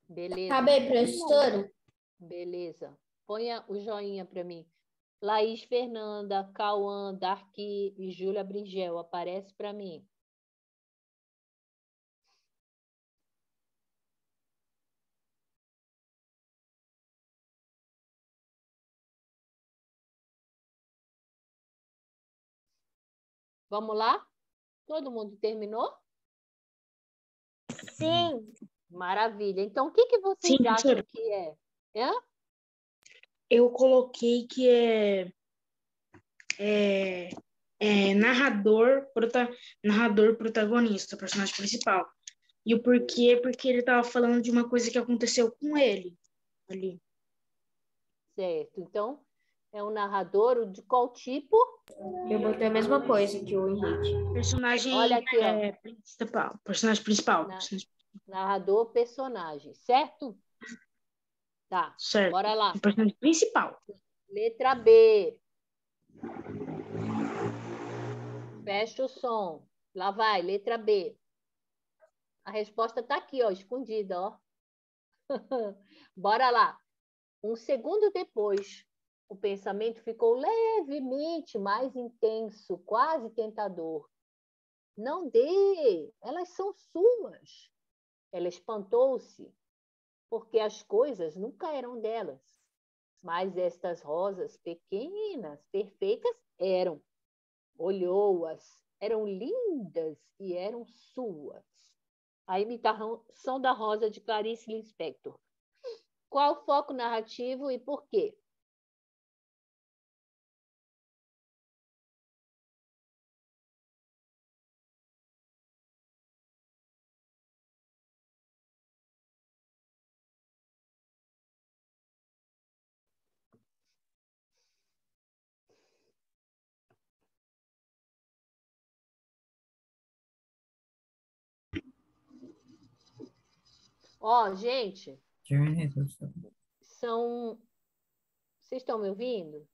Beleza. Tá bem, professora? Beleza. Ponha o joinha para mim. Laís Fernanda, Cauã, Darky e Júlia Bringel. Aparece para mim. Vamos lá? Todo mundo terminou? Sim. Maravilha. Então, o que vocês Sim, acham professora. que é? Hã? Eu coloquei que é narrador protagonista, personagem principal. E o porquê? Porque ele estava falando de uma coisa que aconteceu com ele ali. Certo. Então, é um narrador de qual tipo? Eu botei a mesma coisa que o Henrique. Personagem Olha aqui, ó. principal. Personagem principal. Na- Personagem... Narrador, personagem, certo? Tá, Certo. bora lá. O personagem principal. Letra B. Fecha o som. Lá vai, letra B. A resposta está aqui, ó, escondida, ó. Bora lá. Um segundo depois, o pensamento ficou levemente mais intenso, quase tentador. Não dê, elas são suas. Ela espantou-se, porque as coisas nunca eram delas. Mas estas rosas pequenas, perfeitas, eram. Olhou-as, eram lindas e eram suas. A imitação da rosa de Clarice Lispector. Qual o foco narrativo e por quê? Ó, gente, são... Vocês estão me ouvindo?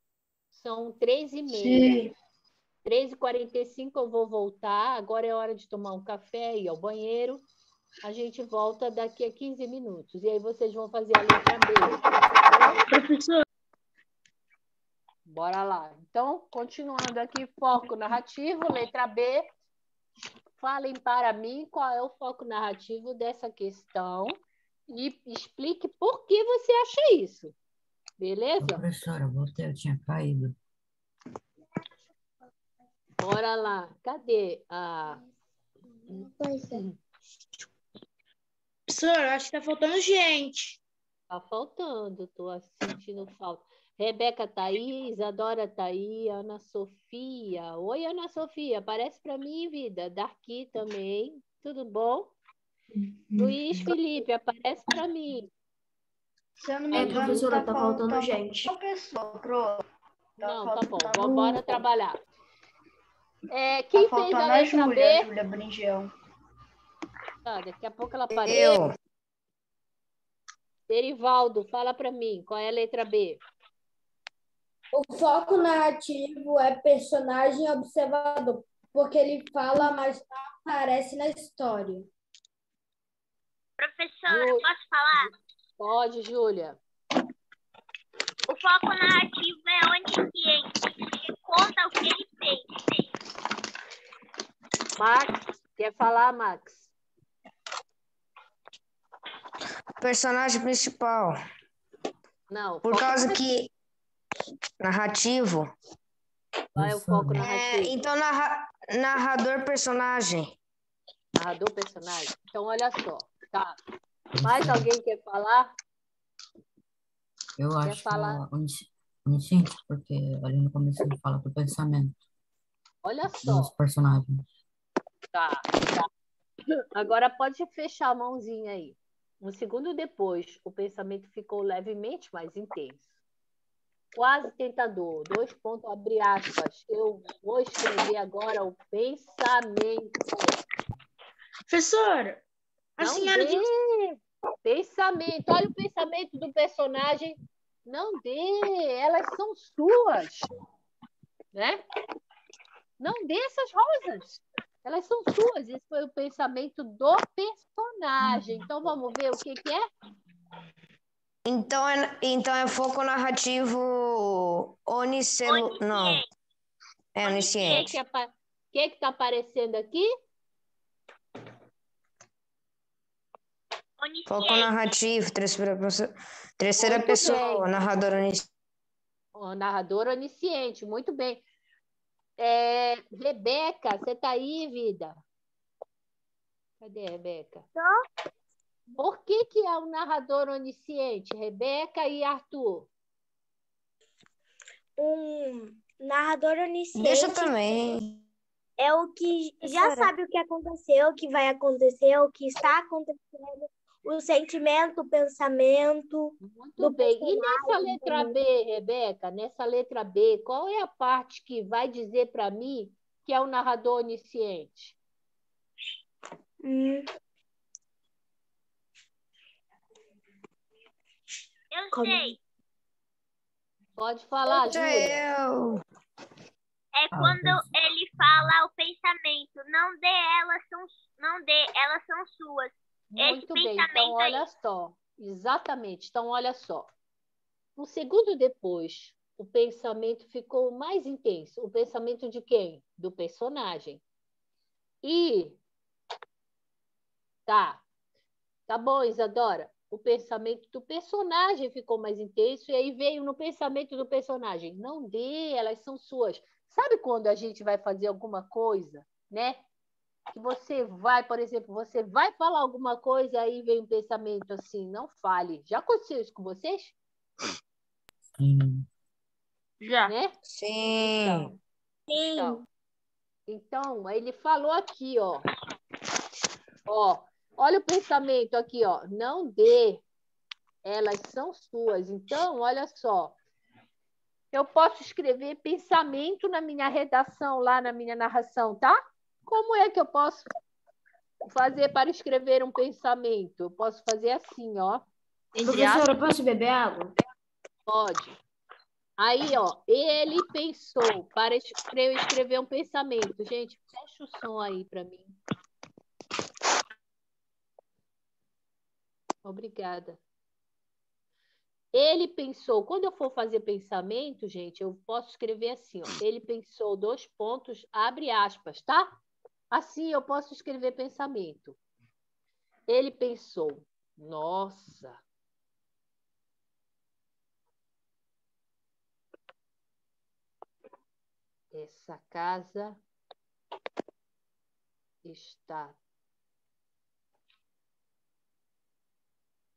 São 3h30. Sim. 3h45 eu vou voltar. Agora é hora de tomar um café e ir ao banheiro. A gente volta daqui a 15 minutos. E aí vocês vão fazer a letra B. Professor, Bora lá. Então, continuando aqui, foco narrativo, letra B. Falem para mim qual é o foco narrativo dessa questão e explique por que você acha isso. Beleza? Professora, voltei, eu tinha caído. Bora lá. Cadê a... professor, acho que tá faltando gente. Tá faltando, tô sentindo falta. Rebeca tá aí, Isadora tá aí, Ana Sofia. Oi, Ana Sofia, aparece para mim, vida. Darky também, tudo bom? Luiz Felipe, aparece para mim. Se eu não me engano, professora, tá faltando gente. uma pessoa, pro. Não, tá bom, vamos embora trabalhar. Quem Tá fez faltando a letra B? A Júlia Bringel. Tá, daqui a pouco ela aparece. Eu. Derivaldo, fala para mim, qual é a letra B? O foco narrativo é personagem observador, porque ele fala, mas não aparece na história. Professora, posso falar? Pode, Júlia. O foco narrativo é onisciente, porque conta o que ele fez. Max, quer falar, Max? Personagem principal. Não. Por foco causa que... Narrativo. Qual é o foco narrativo? Então, narrador personagem. Narrador personagem. Então, olha só. Tá. Mais alguém quer falar? Eu acho que é onisciente, porque ali no começo ele fala do pensamento Olha só. dos personagens. Tá. Agora pode fechar a mãozinha aí. Um segundo depois, o pensamento ficou levemente mais intenso. Quase tentador. 2 pontos, abre aspas. Eu vou escrever agora o pensamento. Professora, a Não senhora dê. Pensamento. Olha o pensamento do personagem. Não dê. Elas são suas. Né? Não dê essas rosas. Elas são suas. Esse foi o pensamento do personagem. Então, vamos ver o que é? Então é foco narrativo onisciente. Não, é onisciente. O que está aparecendo aqui? Foco narrativo, terceira pessoa, narrador onisciente. O narrador onisciente, muito bem. Rebeca, você está aí, vida? Cadê a Rebeca? Tô. Por que é um narrador onisciente, Rebeca e Arthur? Um narrador onisciente Deixa também. é o que já sabe o que aconteceu, o que vai acontecer, o que está acontecendo, o sentimento, o pensamento. Muito bem. E nessa letra B, Rebeca, nessa letra B, qual é a parte que vai dizer para mim que é o narrador onisciente? Eu sei. Pode falar, Júlia. É quando ele fala o pensamento. Não dê, elas são suas. Muito bem. Então, olha só. Exatamente. Então, olha só. Um segundo depois, o pensamento ficou mais intenso. O pensamento de quem? Do personagem. E... Tá bom, Isadora. O pensamento do personagem ficou mais intenso e aí veio no pensamento do personagem. Não dê, elas são suas. Sabe quando a gente vai fazer alguma coisa, né? Que você vai, por exemplo, você vai falar alguma coisa, aí vem um pensamento assim, não fale. Já aconteceu isso com vocês? Sim. Já. Né? Sim. Então, aí ele falou aqui, ó. Olha o pensamento aqui, ó. Não dê, elas são suas. Então, olha só. Eu posso escrever pensamento na minha redação, lá na minha narração, tá? Como é que eu posso fazer para escrever um pensamento? Eu posso fazer assim, ó. Professora, posso beber água? Pode. Aí, ó, ele pensou para eu escrever um pensamento. Gente, fecha o som aí para mim. Obrigada. Ele pensou, quando eu for fazer pensamento, gente, eu posso escrever assim, ó. Ele pensou, 2 pontos, abre aspas, tá? Assim eu posso escrever pensamento. Ele pensou, nossa. Essa casa está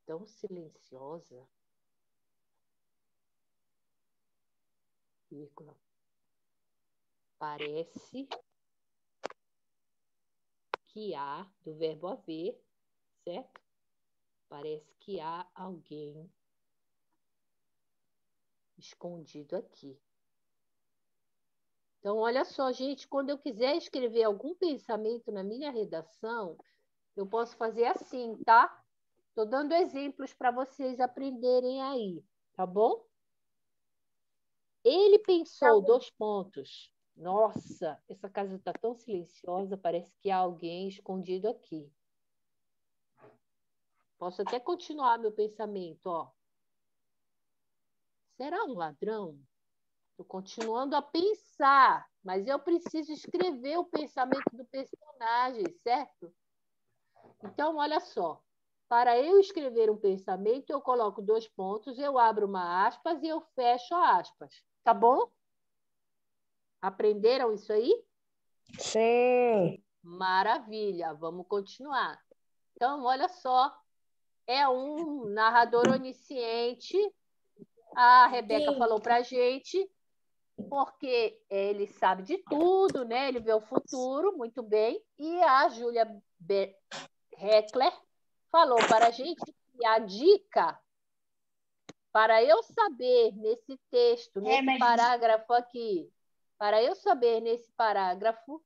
tão silenciosa. Vírgula. Parece que há, do verbo haver, certo? Parece que há alguém escondido aqui. Então, olha só, gente, quando eu quiser escrever algum pensamento na minha redação, eu posso fazer assim, tá? Estou dando exemplos para vocês aprenderem aí, tá bom? Ele pensou, 2 pontos. Nossa, essa casa está tão silenciosa, parece que há alguém escondido aqui. Posso até continuar meu pensamento, ó. Será um ladrão? Estou continuando a pensar, mas eu preciso escrever o pensamento do personagem, certo? Então, olha só. Para eu escrever um pensamento, eu coloco 2 pontos, eu abro uma aspas e eu fecho a aspas. Tá bom? Aprenderam isso aí? Sim. Maravilha, vamos continuar. Então, olha só, é um narrador onisciente. A Rebeca falou para a gente, porque ele sabe de tudo, né? Ele vê o futuro muito bem. E a Júlia Heckler falou para a gente que a dica para eu saber nesse texto, nesse parágrafo aqui, para eu saber nesse parágrafo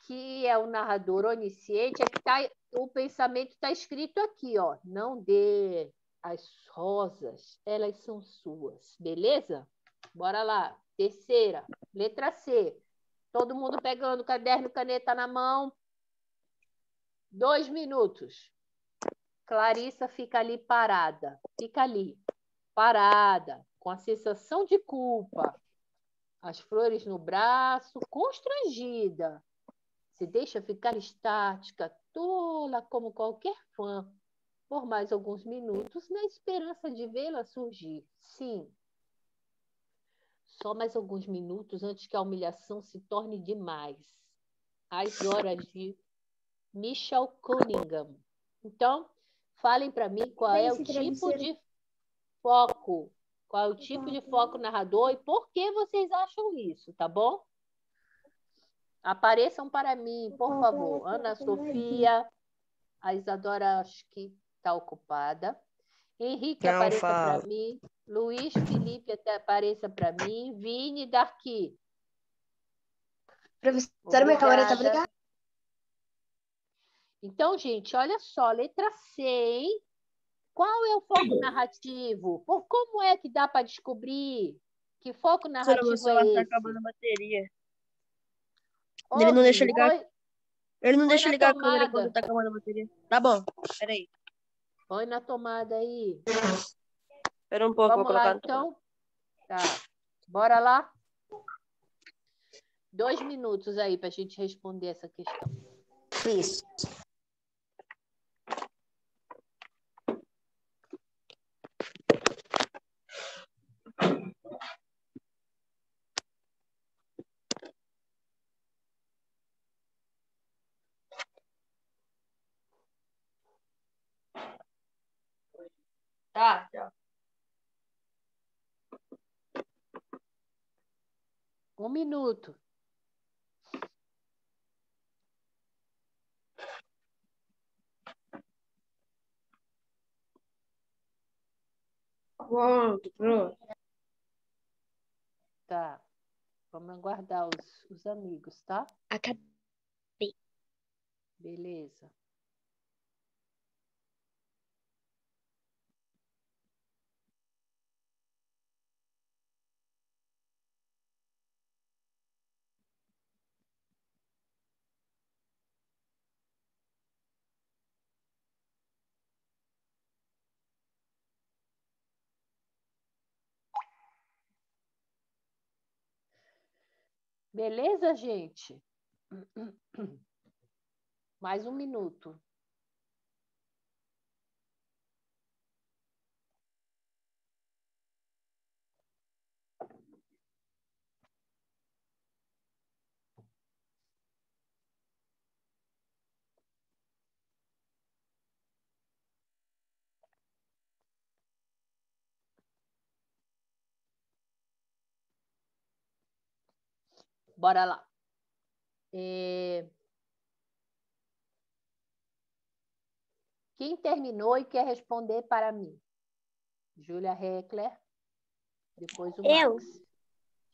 que é o narrador onisciente, é que o pensamento está escrito aqui, ó. Não dê as rosas, elas são suas. Beleza? Bora lá. Terceira, letra C. Todo mundo pegando caderno e caneta na mão. 2 minutos. Clarissa fica ali parada. Fica ali, parada, com a sensação de culpa. As flores no braço, constrangida. Se deixa ficar estática, tola como qualquer fã, por mais alguns minutos, na esperança de vê-la surgir. Sim. Só mais alguns minutos antes que a humilhação se torne demais. Às horas de Michelle Cunningham. Então, falem para mim qual é o tipo de foco. Qual é o tipo de foco narrador e por que vocês acham isso, tá bom? Apareçam para mim, por favor. Ana Sofia, a Isadora acho que está ocupada. Henrique, apareça para mim. Luiz Felipe, até apareça para mim. Vini, Darqui. Professora, minha câmera está ligada? Então, gente, olha só, letra C, hein? Qual é o foco narrativo? Como é que dá para descobrir que foco narrativo é esse? Está acabando a bateria. Ele não deixa ligar. Ele não deixa ligar a câmera quando está acabando a bateria. Tá bom, peraí. Põe na tomada aí. Espera um pouco, vou colocar lá, então. Tá. Bora lá? 2 minutos aí para a gente responder essa questão. Isso. Tá, já. 1 minuto. Pronto. Tá. Vamos aguardar os amigos, tá? Acabei. Beleza. Beleza, gente? Mais 1 minuto. Bora lá. Quem terminou e quer responder para mim? Júlia Heckler. Depois o Max.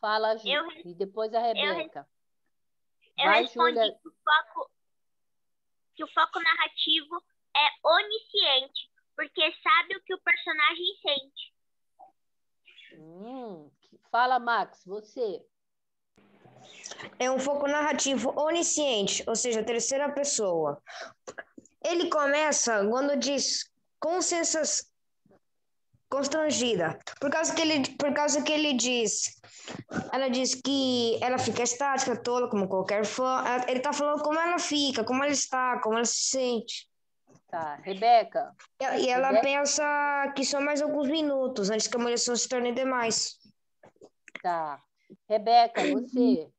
Fala, Júlia. E depois a Rebeca. Eu respondi Júlia. Que o foco narrativo é onisciente, porque sabe o que o personagem sente. Fala, Max, você. É um foco narrativo onisciente, ou seja, terceira pessoa. Ele começa quando diz com sensação constrangida, por causa que ele diz, ela diz que ela fica estática, tola, como qualquer fã. Ele está falando como ela fica, como ela está, como ela se sente. Tá, Rebeca. E ela pensa que só mais alguns minutos antes que a humilhação se torne demais. Tá. Rebeca, você.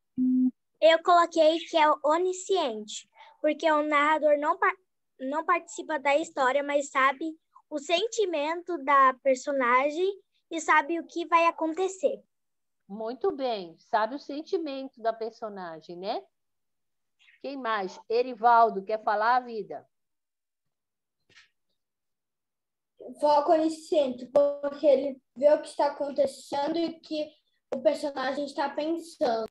Eu coloquei que é onisciente, porque o narrador não participa da história, mas sabe o sentimento da personagem e sabe o que vai acontecer. Muito bem, sabe o sentimento da personagem, né? Quem mais? Erivaldo, quer falar, vida? Foco onisciente, porque ele vê o que está acontecendo e o que o personagem está pensando.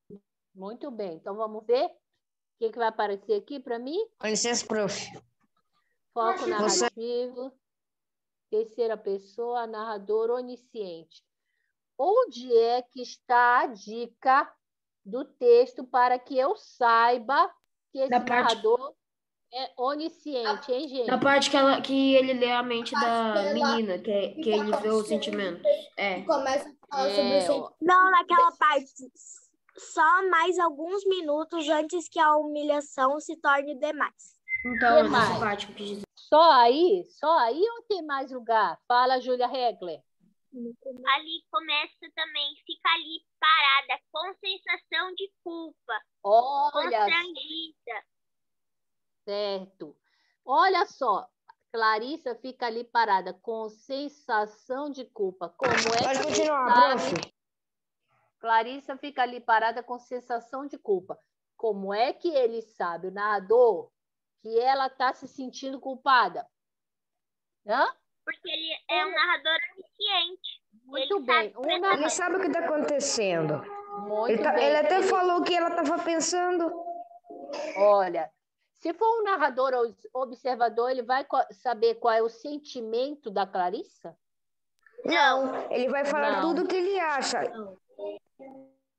Muito bem, então vamos ver o que vai aparecer aqui para mim? Com licença, prof. Foco narrativo, terceira pessoa, narrador onisciente. Onde é que está a dica do texto para que eu saiba que esse narrador é onisciente, hein, gente? Na parte que ele lê a mente da menina, que ele vê os sentimentos. Começa a falar sobre os sentimentos. Não, naquela parte. Só mais alguns minutos antes que a humilhação se torne demais. Então, nessa parte que eu quis dizer. Só aí? Só aí ou tem mais lugar? Fala, Júlia Hegler. Ali começa também, fica ali parada, com sensação de culpa. Olha, constrangida. Certo. Olha só, Clarissa fica ali parada com sensação de culpa. Como é Pode que continuar, prof. Clarissa fica ali parada com sensação de culpa. Como é que ele sabe, o narrador, que ela está se sentindo culpada? Hã? Porque ele é um narrador onisciente. Muito bem. Ele sabe o que está acontecendo. Muito bem. Ele até falou o que ela estava pensando. Olha, se for um narrador observador, ele vai saber qual é o sentimento da Clarissa? Não, ele vai falar tudo o que ele acha.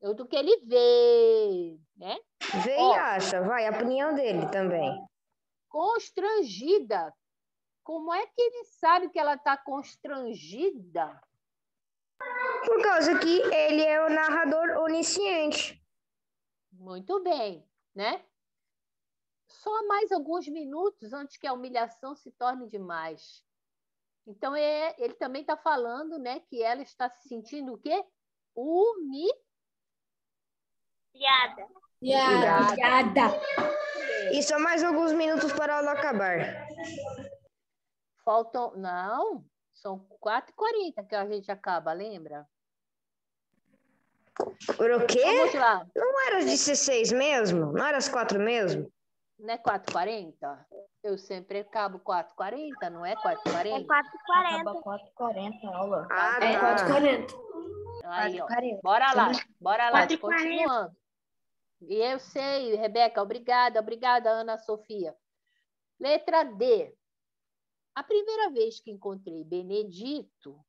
Do que ele vê, né? Vê e acha, vai, a opinião dele também. Constrangida. Como é que ele sabe que ela está constrangida? Por causa que ele é o narrador onisciente. Muito bem, né? Só mais alguns minutos antes que a humilhação se torne demais. Então, ele também está falando, né, que ela está se sentindo o quê? Humilhada. E só mais alguns minutos para a aula acabar. Faltam... Não, são 4h40 que a gente acaba, lembra? Por o quê? Vamos lá. Não era às 16 mesmo? Não era às 4 mesmo? Não é 4h40? Eu sempre acabo 4h40, não é 4h40? É 4h40. Acaba 4h40 a aula. Ah, É tá. 4h40. Aí, ó. 4h40. Bora lá, 4h40. continuando. E eu sei, Rebeca, obrigada, Ana Sofia. Letra D. A primeira vez que encontrei Benedito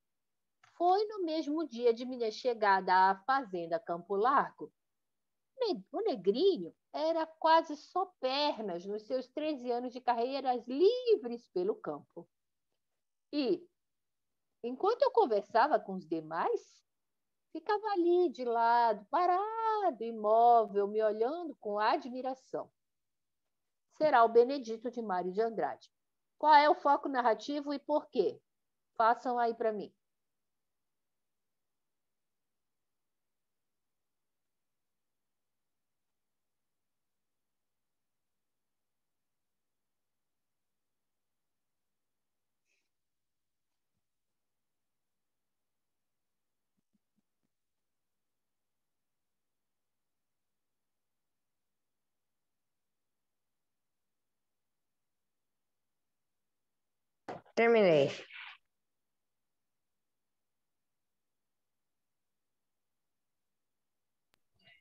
foi no mesmo dia de minha chegada à fazenda Campo Largo. O negrinho era quase só pernas nos seus 13 anos de carreiras livres pelo campo. E, enquanto eu conversava com os demais, ficava ali de lado, parado, imóvel, me olhando com admiração. Será o Benedito de Mário de Andrade. Qual é o foco narrativo e por quê? Façam aí para mim. Terminei.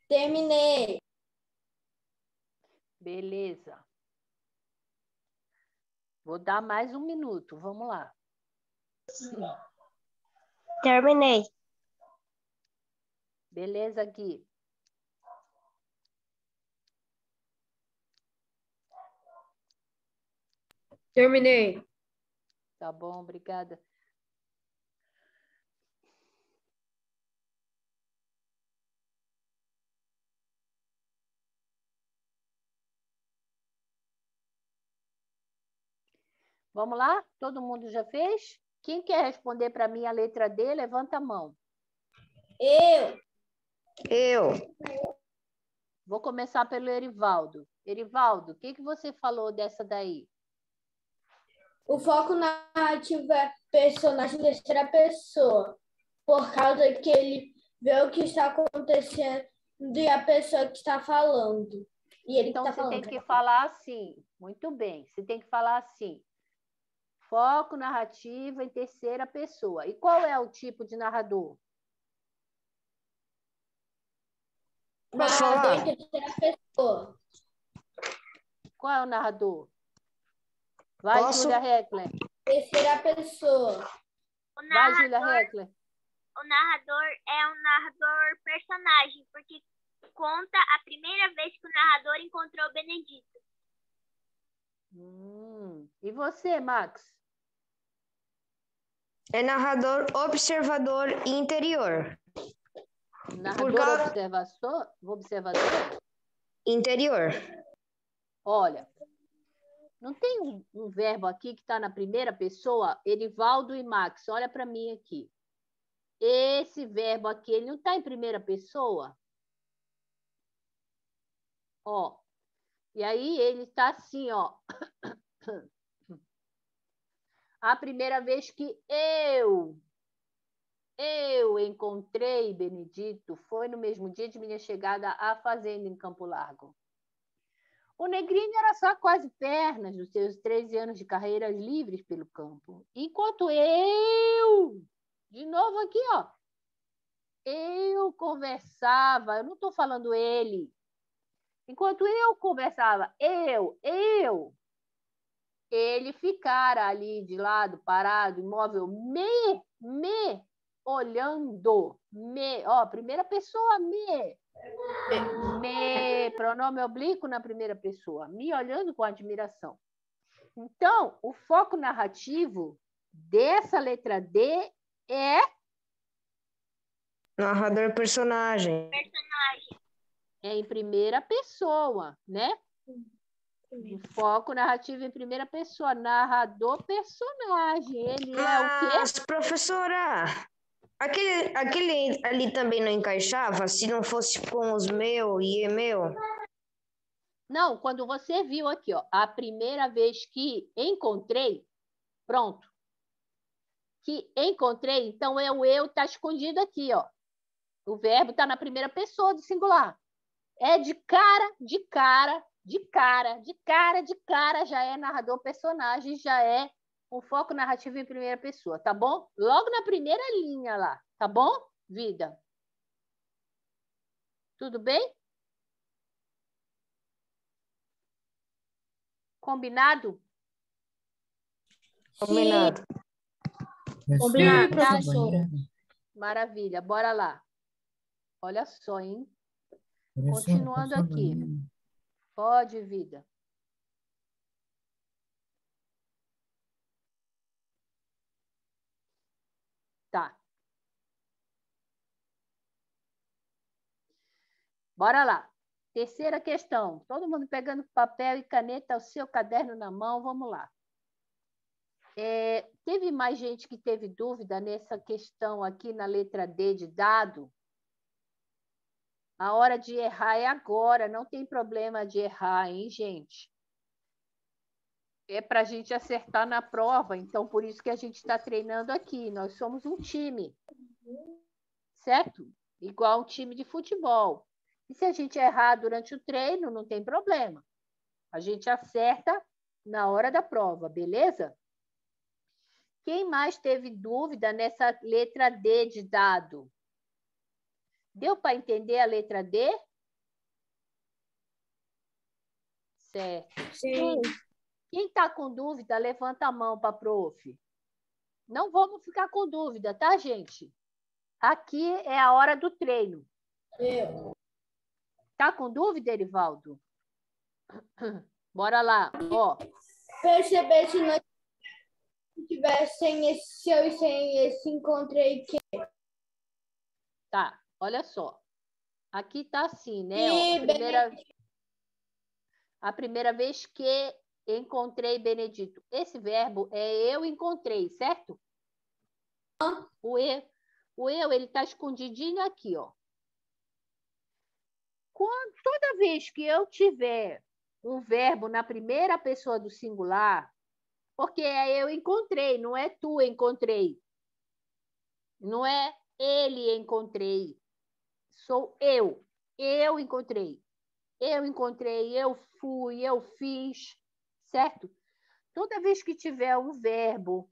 Terminei. Beleza. Vou dar mais um minuto. Vamos lá. Terminei. Beleza, Gui. Terminei. Tá bom, obrigada. Vamos lá? Todo mundo já fez? Quem quer responder para mim a letra D, levanta a mão. Eu. Vou começar pelo Erivaldo. Erivaldo, o que você falou dessa daí? O foco narrativo é personagem em terceira pessoa, por causa que ele vê o que está acontecendo e a pessoa que está falando. E ele Então, está você falando. tem que falar assim. Muito bem. Você tem que falar assim. Foco narrativo em terceira pessoa. E qual é o tipo de narrador? Narrador em terceira pessoa. Qual é o narrador? Vai, Posso? Júlia Heckler. Terceira pessoa. Vai, Júlia Heckler. O narrador é um narrador personagem, porque conta a primeira vez que o narrador encontrou o Benedito. E você, Max? É narrador, observador e interior. Narrador, observador? Interior. Olha, não tem um verbo aqui que está na primeira pessoa? Erivaldo e Max, olha para mim aqui. Esse verbo aqui, ele não está em primeira pessoa? Ó. E aí ele está assim, ó. A primeira vez que eu encontrei Benedito foi no mesmo dia de minha chegada à fazenda em Campo Largo. O negrinho era só quase pernas dos seus 13 anos de carreiras livres pelo campo. Enquanto eu, de novo aqui, ó, eu conversava, eu não estou falando ele. Enquanto eu conversava, ele ficara ali de lado, parado, imóvel, me olhando. Ó, primeira pessoa, pronome oblíquo na primeira pessoa, me olhando com admiração. Então, o foco narrativo dessa letra D é... Narrador personagem. É em primeira pessoa, né? O foco narrativo em primeira pessoa, narrador personagem. Ele é o quê? Mas, professora, aquele ali também não encaixava se não fosse com os meu e meu? Não, quando você viu aqui, ó, a primeira vez que encontrei, pronto. Que encontrei, então o eu tá escondido aqui, ó. O verbo tá na primeira pessoa do singular. É de cara, já é narrador personagem, já é um foco narrativo em primeira pessoa, tá bom? Logo na primeira linha lá, tá bom, vida? Tudo bem? Combinado? Combinado. Combinado, professora. Maravilha, bora lá. Olha só, hein? Continuando aqui. Pode, vida. Tá. Bora lá. Terceira questão. Todo mundo pegando papel e caneta, o seu caderno na mão, vamos lá. Teve mais gente que teve dúvida nessa questão aqui na letra D de dado? A hora de errar é agora, não tem problema de errar, hein, gente? É para a gente acertar na prova, então por isso que a gente está treinando aqui. Nós somos um time, certo? Igual um time de futebol. E se a gente errar durante o treino, não tem problema. A gente acerta na hora da prova, beleza? Quem mais teve dúvida nessa letra D de dado? Deu para entender a letra D? Certo. Sim. Quem está com dúvida, levanta a mão para a prof. Não vamos ficar com dúvida, tá, gente? Aqui é a hora do treino. Tá com dúvida, Erivaldo? Bora lá, ó. Perceber se nós tivesse sem esse seu e sem esse encontrei que... Tá, olha só. Aqui tá assim, né? Ó, a primeira vez que encontrei Benedito. Esse verbo é eu encontrei, certo? O eu, ele tá escondidinho aqui, ó. Toda vez que eu tiver um verbo na primeira pessoa do singular, porque é eu encontrei, não é tu encontrei. Não é ele encontrei. Sou eu. Eu encontrei. Eu encontrei, eu fui, eu fiz, certo? Toda vez que tiver um verbo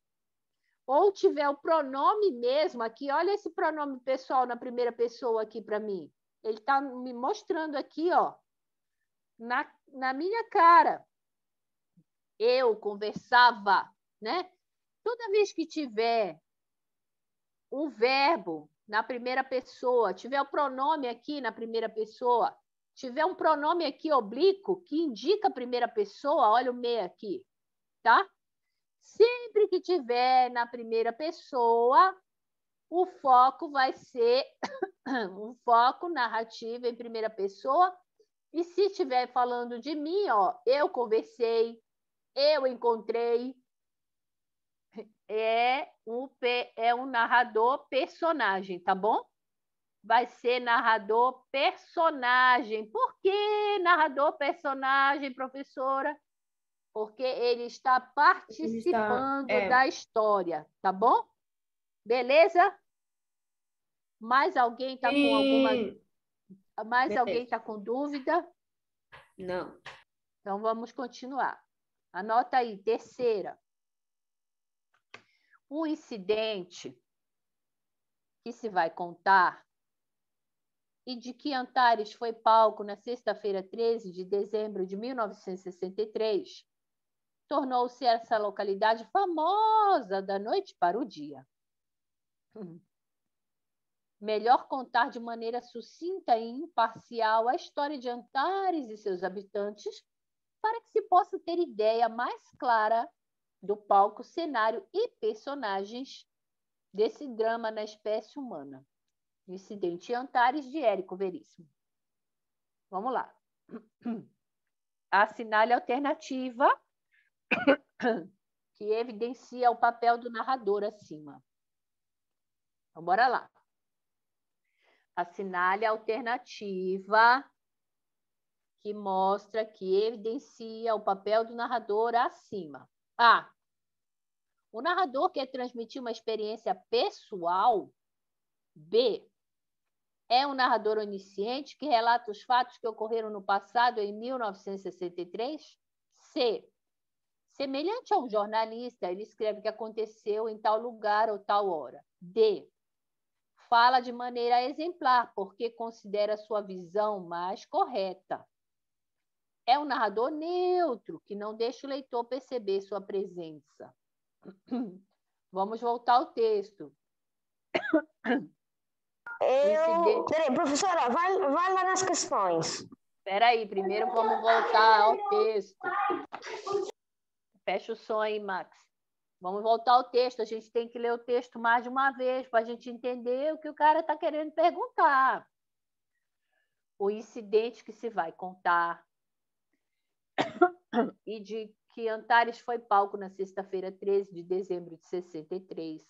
ou tiver o pronome mesmo aqui, olha esse pronome pessoal na primeira pessoa aqui para mim. Ele está me mostrando aqui, ó, na minha cara. Eu conversava, né? Toda vez que tiver um verbo na primeira pessoa, tiver o pronome aqui na primeira pessoa, tiver um pronome aqui oblíquo que indica a primeira pessoa, olha o me aqui, tá? Sempre que tiver na primeira pessoa, o foco vai ser um foco narrativo em primeira pessoa. E se estiver falando de mim, ó, eu conversei, eu encontrei, é um narrador personagem, tá bom? Vai ser narrador personagem. Por que narrador personagem, professora? Porque ele está participando da história, tá bom? Beleza? Mais alguém está com alguma... Mais alguém está com dúvida? Não. Então, vamos continuar. Anota aí, terceira. Um incidente que se vai contar e de que Antares foi palco na sexta-feira, 13 de dezembro de 1963, tornou-se essa localidade famosa da noite para o dia. Melhor contar de maneira sucinta e imparcial a história de Antares e seus habitantes para que se possa ter ideia mais clara do palco, cenário e personagens desse drama na espécie humana. Incidente Antares, de Érico Veríssimo. Vamos lá. Assinale a alternativa que evidencia o papel do narrador acima. Então, bora lá. Assinale a alternativa que mostra, que evidencia o papel do narrador acima. A. O narrador quer transmitir uma experiência pessoal. B. É um narrador onisciente que relata os fatos que ocorreram no passado em 1963. C. Semelhante a um jornalista, ele escreve que aconteceu em tal lugar ou tal hora. D. Fala de maneira exemplar, porque considera sua visão mais correta. É um narrador neutro, que não deixa o leitor perceber sua presença. Vamos voltar ao texto. Peraí, professora, vai lá nas questões. Espera aí, primeiro vamos voltar ao texto. Fecha o som aí, Max. Vamos voltar ao texto. A gente tem que ler o texto mais de uma vez para a gente entender o que o cara está querendo perguntar. O incidente que se vai contar e de que Antares foi palco na sexta-feira, 13 de dezembro de 63,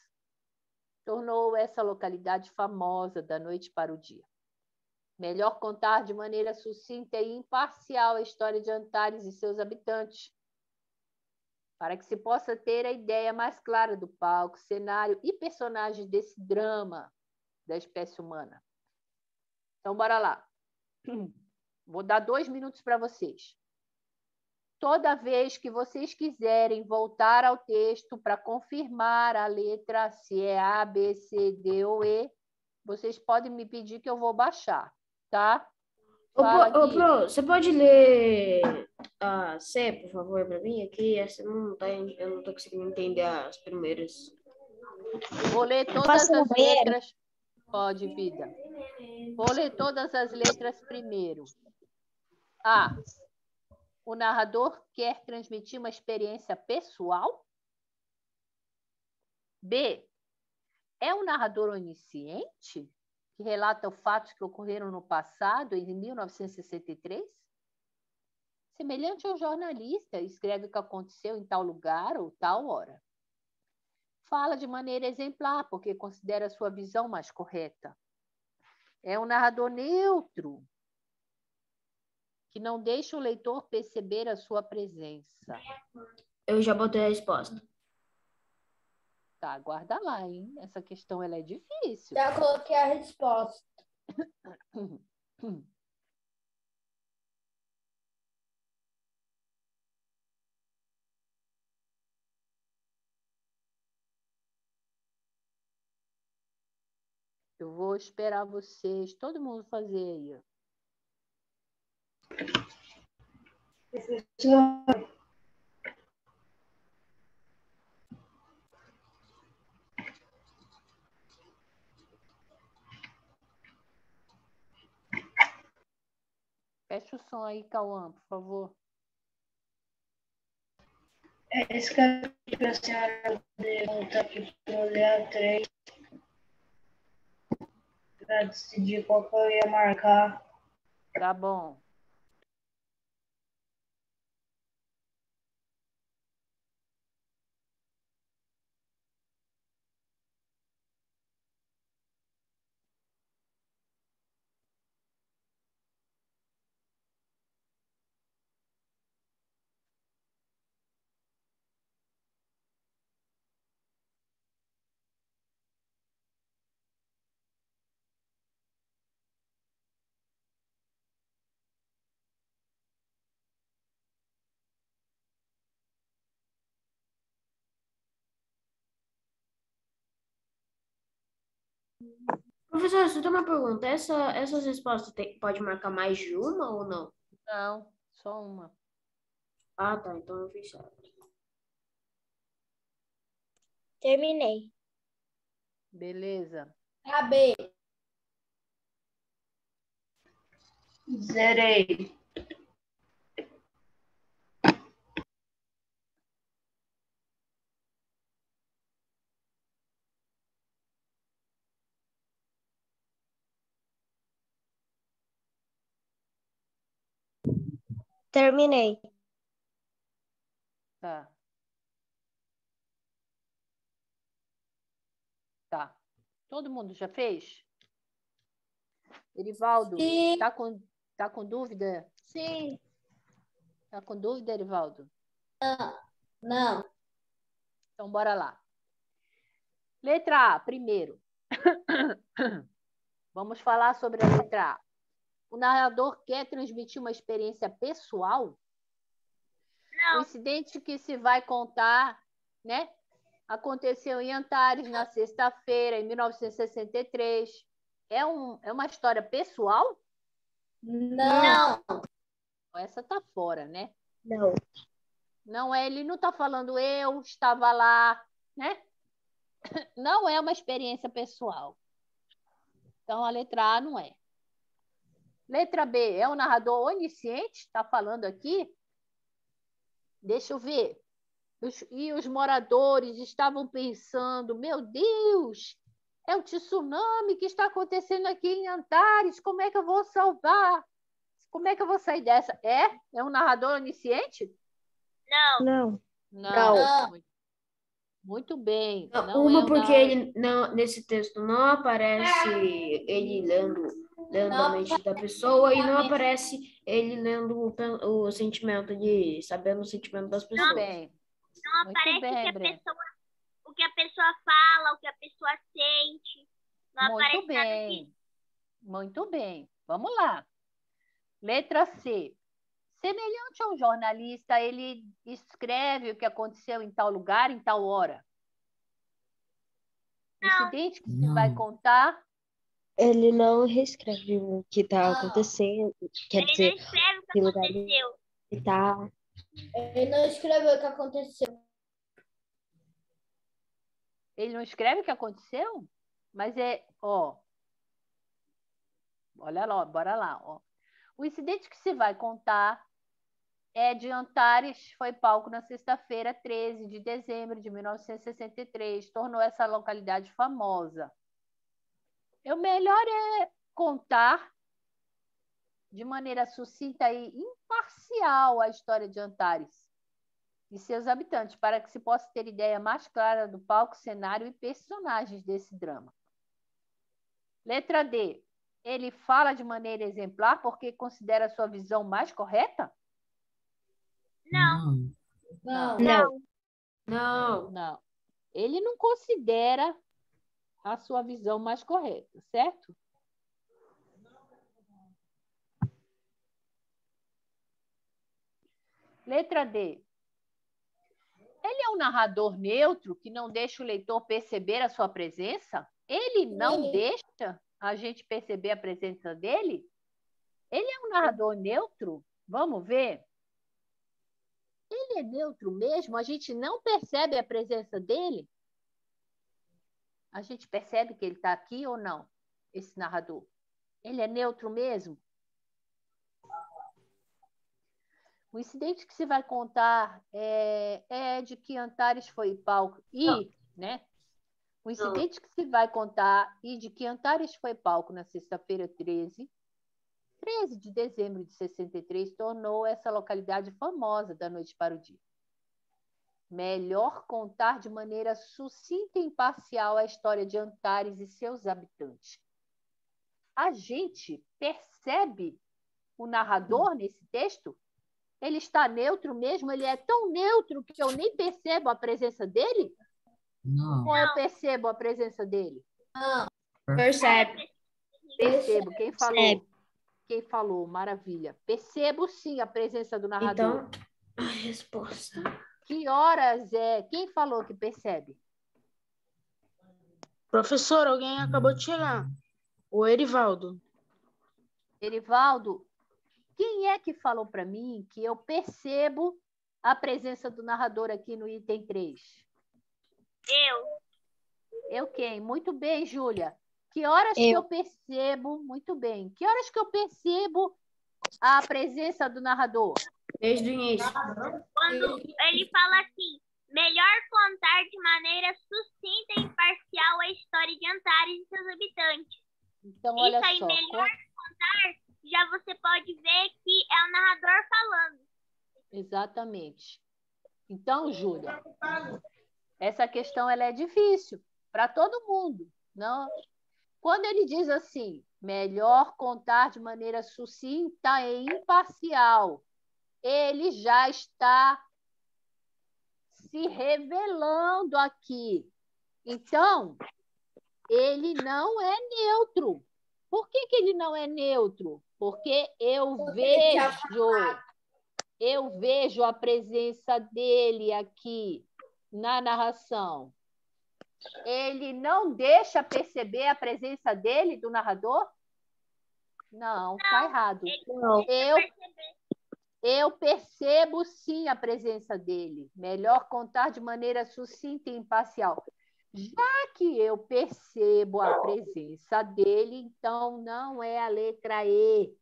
tornou essa localidade famosa da noite para o dia. Melhor contar de maneira sucinta e imparcial a história de Antares e seus habitantes, para que se possa ter a ideia mais clara do palco, cenário e personagens desse drama da espécie humana. Então, bora lá. Vou dar 2 minutos para vocês. Toda vez que vocês quiserem voltar ao texto para confirmar a letra, se é A, B, C, D ou E, vocês podem me pedir que eu vou baixar, tá? Pro, você pode ler a C, por favor, para mim? Aqui essa eu não estou conseguindo entender as primeiras. Vou ler todas as letras. Pode, vida. Vou ler todas as letras primeiro. A. O narrador quer transmitir uma experiência pessoal? B. É um narrador onisciente que relata fatos que ocorreram no passado, em 1963? Semelhante ao jornalista, escreve o que aconteceu em tal lugar ou tal hora. Fala de maneira exemplar, porque considera sua visão mais correta. É um narrador neutro, que não deixa o leitor perceber a sua presença. Eu já botei a resposta. Tá, guarda lá, hein? Essa questão ela é difícil. Já coloquei a resposta. Eu vou esperar vocês, todo mundo fazer aí. Fecha o som aí, Cauã, por favor. Esse cara que a senhora pergunta aqui para ler a 3 para decidir qual que eu ia marcar. Tá bom. Professor, você tem uma pergunta. Essas respostas pode marcar mais de uma ou não? Não, só uma. Ah, tá. Então eu fiz certo. Terminei. Beleza. Acabei. Zerei. Terminei. Tá. Tá. Todo mundo já fez? Erivaldo, Sim. tá com dúvida? Sim. Tá com dúvida, Erivaldo? Não. Então, bora lá. Letra A, primeiro. Vamos falar sobre a letra A. O narrador quer transmitir uma experiência pessoal? Não. O incidente que se vai contar, né? Aconteceu em Antares na sexta-feira, em 1963. É uma história pessoal? Não. Essa tá fora, né? Não. Não é, ele não está falando eu estava lá, né? Não é uma experiência pessoal. Então, a letra A não é. Letra B, é um narrador onisciente? Está falando aqui? Deixa eu ver. E os moradores estavam pensando, meu Deus, é o tsunami que está acontecendo aqui em Antares, como é que eu vou salvar? Como é que eu vou sair dessa? É um narrador onisciente? Não. Não. Não. Não. Muito bem. Não, Não uma é um porque narrador. ele não, nesse texto não aparece ele lendo a mente da pessoa e não aparece ele lendo o sentimento sabendo o sentimento das Muito pessoas. bem. Não Muito aparece bem, Breno. o que a pessoa fala, o que a pessoa sente. Não Muito aparece nada disso. bem. Muito bem. Vamos lá. Letra C. Semelhante a um jornalista, ele escreve o que aconteceu em tal lugar, em tal hora. O incidente que se vai contar. Ele não reescreve o que está acontecendo. Quer Ele não dizer, escreve o que que lugar aconteceu. ele tá. Ele não escreveu o que aconteceu. Ele não escreve o que aconteceu? Mas olha lá, bora lá. Ó. O incidente que se vai contar é de Antares, foi palco na sexta-feira, 13 de dezembro de 1963, tornou essa localidade famosa. O melhor é contar de maneira sucinta e imparcial a história de Antares e seus habitantes, para que se possa ter ideia mais clara do palco, cenário e personagens desse drama. Letra D. Ele fala de maneira exemplar porque considera sua visão mais correta? Não. Não. Não. Não. Não. Ele não considera a sua visão mais correta, certo? Letra D. Ele é um narrador neutro que não deixa o leitor perceber a sua presença? Ele não deixa a gente perceber a presença dele? Ele é um narrador neutro? Vamos ver. Ele é neutro mesmo? A gente não percebe a presença dele? A gente percebe que ele está aqui ou não? Esse narrador. Ele é neutro mesmo? O incidente que se vai contar é de que Antares foi palco né? O incidente que se vai contar e de que Antares foi palco na sexta-feira 13 de dezembro de 63, tornou essa localidade famosa da noite para o dia. Melhor contar de maneira sucinta e imparcial a história de Antares e seus habitantes. A gente percebe o narrador nesse texto? Ele está neutro mesmo? Ele é tão neutro que eu nem percebo a presença dele? Não. Ou eu percebo a presença dele? Percebe. Percebo. Quem falou? Quem falou? Maravilha. Percebo sim a presença do narrador. Então, a resposta. Que horas é? Quem falou que percebe? Professor, alguém acabou de chegar. O Erivaldo. Erivaldo, quem é que falou para mim que eu percebo a presença do narrador aqui no item 3? Eu quem? Muito bem, Júlia. Que horas que eu percebo? Muito bem. Que horas que eu percebo a presença do narrador? Desde o início. Quando ele fala assim, melhor contar de maneira sucinta e imparcial a história de Antares e seus habitantes. Então, olha isso aí, só. melhor contar, já você pode ver que é o narrador falando. Exatamente. Então, Júlia, essa questão ela é difícil para todo mundo. Não? Quando ele diz assim, melhor contar de maneira sucinta e imparcial, ele já está se revelando aqui. Então, ele não é neutro. Por que ele não é neutro? Porque eu vejo a presença dele aqui na narração. Ele não deixa perceber a presença dele, do narrador? Não, está errado. Eu percebo sim a presença dele. Melhor contar de maneira sucinta e imparcial. Já que eu percebo a presença dele, então não é a letra E.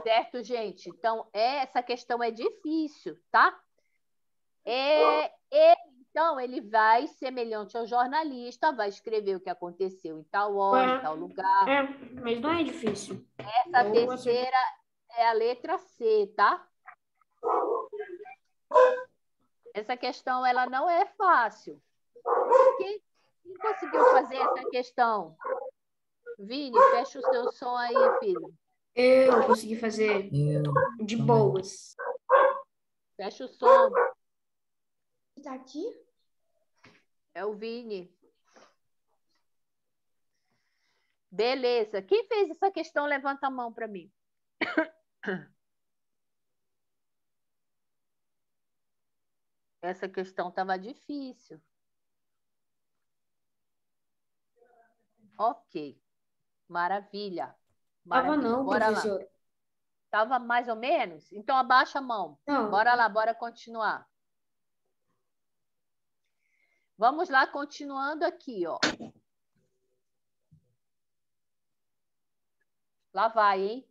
Certo, gente? Então, essa questão é difícil, tá? Então, ele vai, semelhante ao jornalista, vai escrever o que aconteceu em tal hora, em tal lugar. Mas não é difícil. Essa terceira é a letra C, tá? Essa questão ela não é fácil. Quem conseguiu fazer essa questão? Vini, fecha o seu som aí, filho. Eu consegui fazer de boas. Fecha o som. Está aqui? É o Vini. Beleza. Quem fez essa questão, levanta a mão para mim. Essa questão estava difícil. Ok. Maravilha. Tava não, bora professor. Lá. Tava mais ou menos? Então abaixa a mão. Não. Bora lá, bora continuar. Vamos lá, continuando aqui, ó. Lá vai, hein?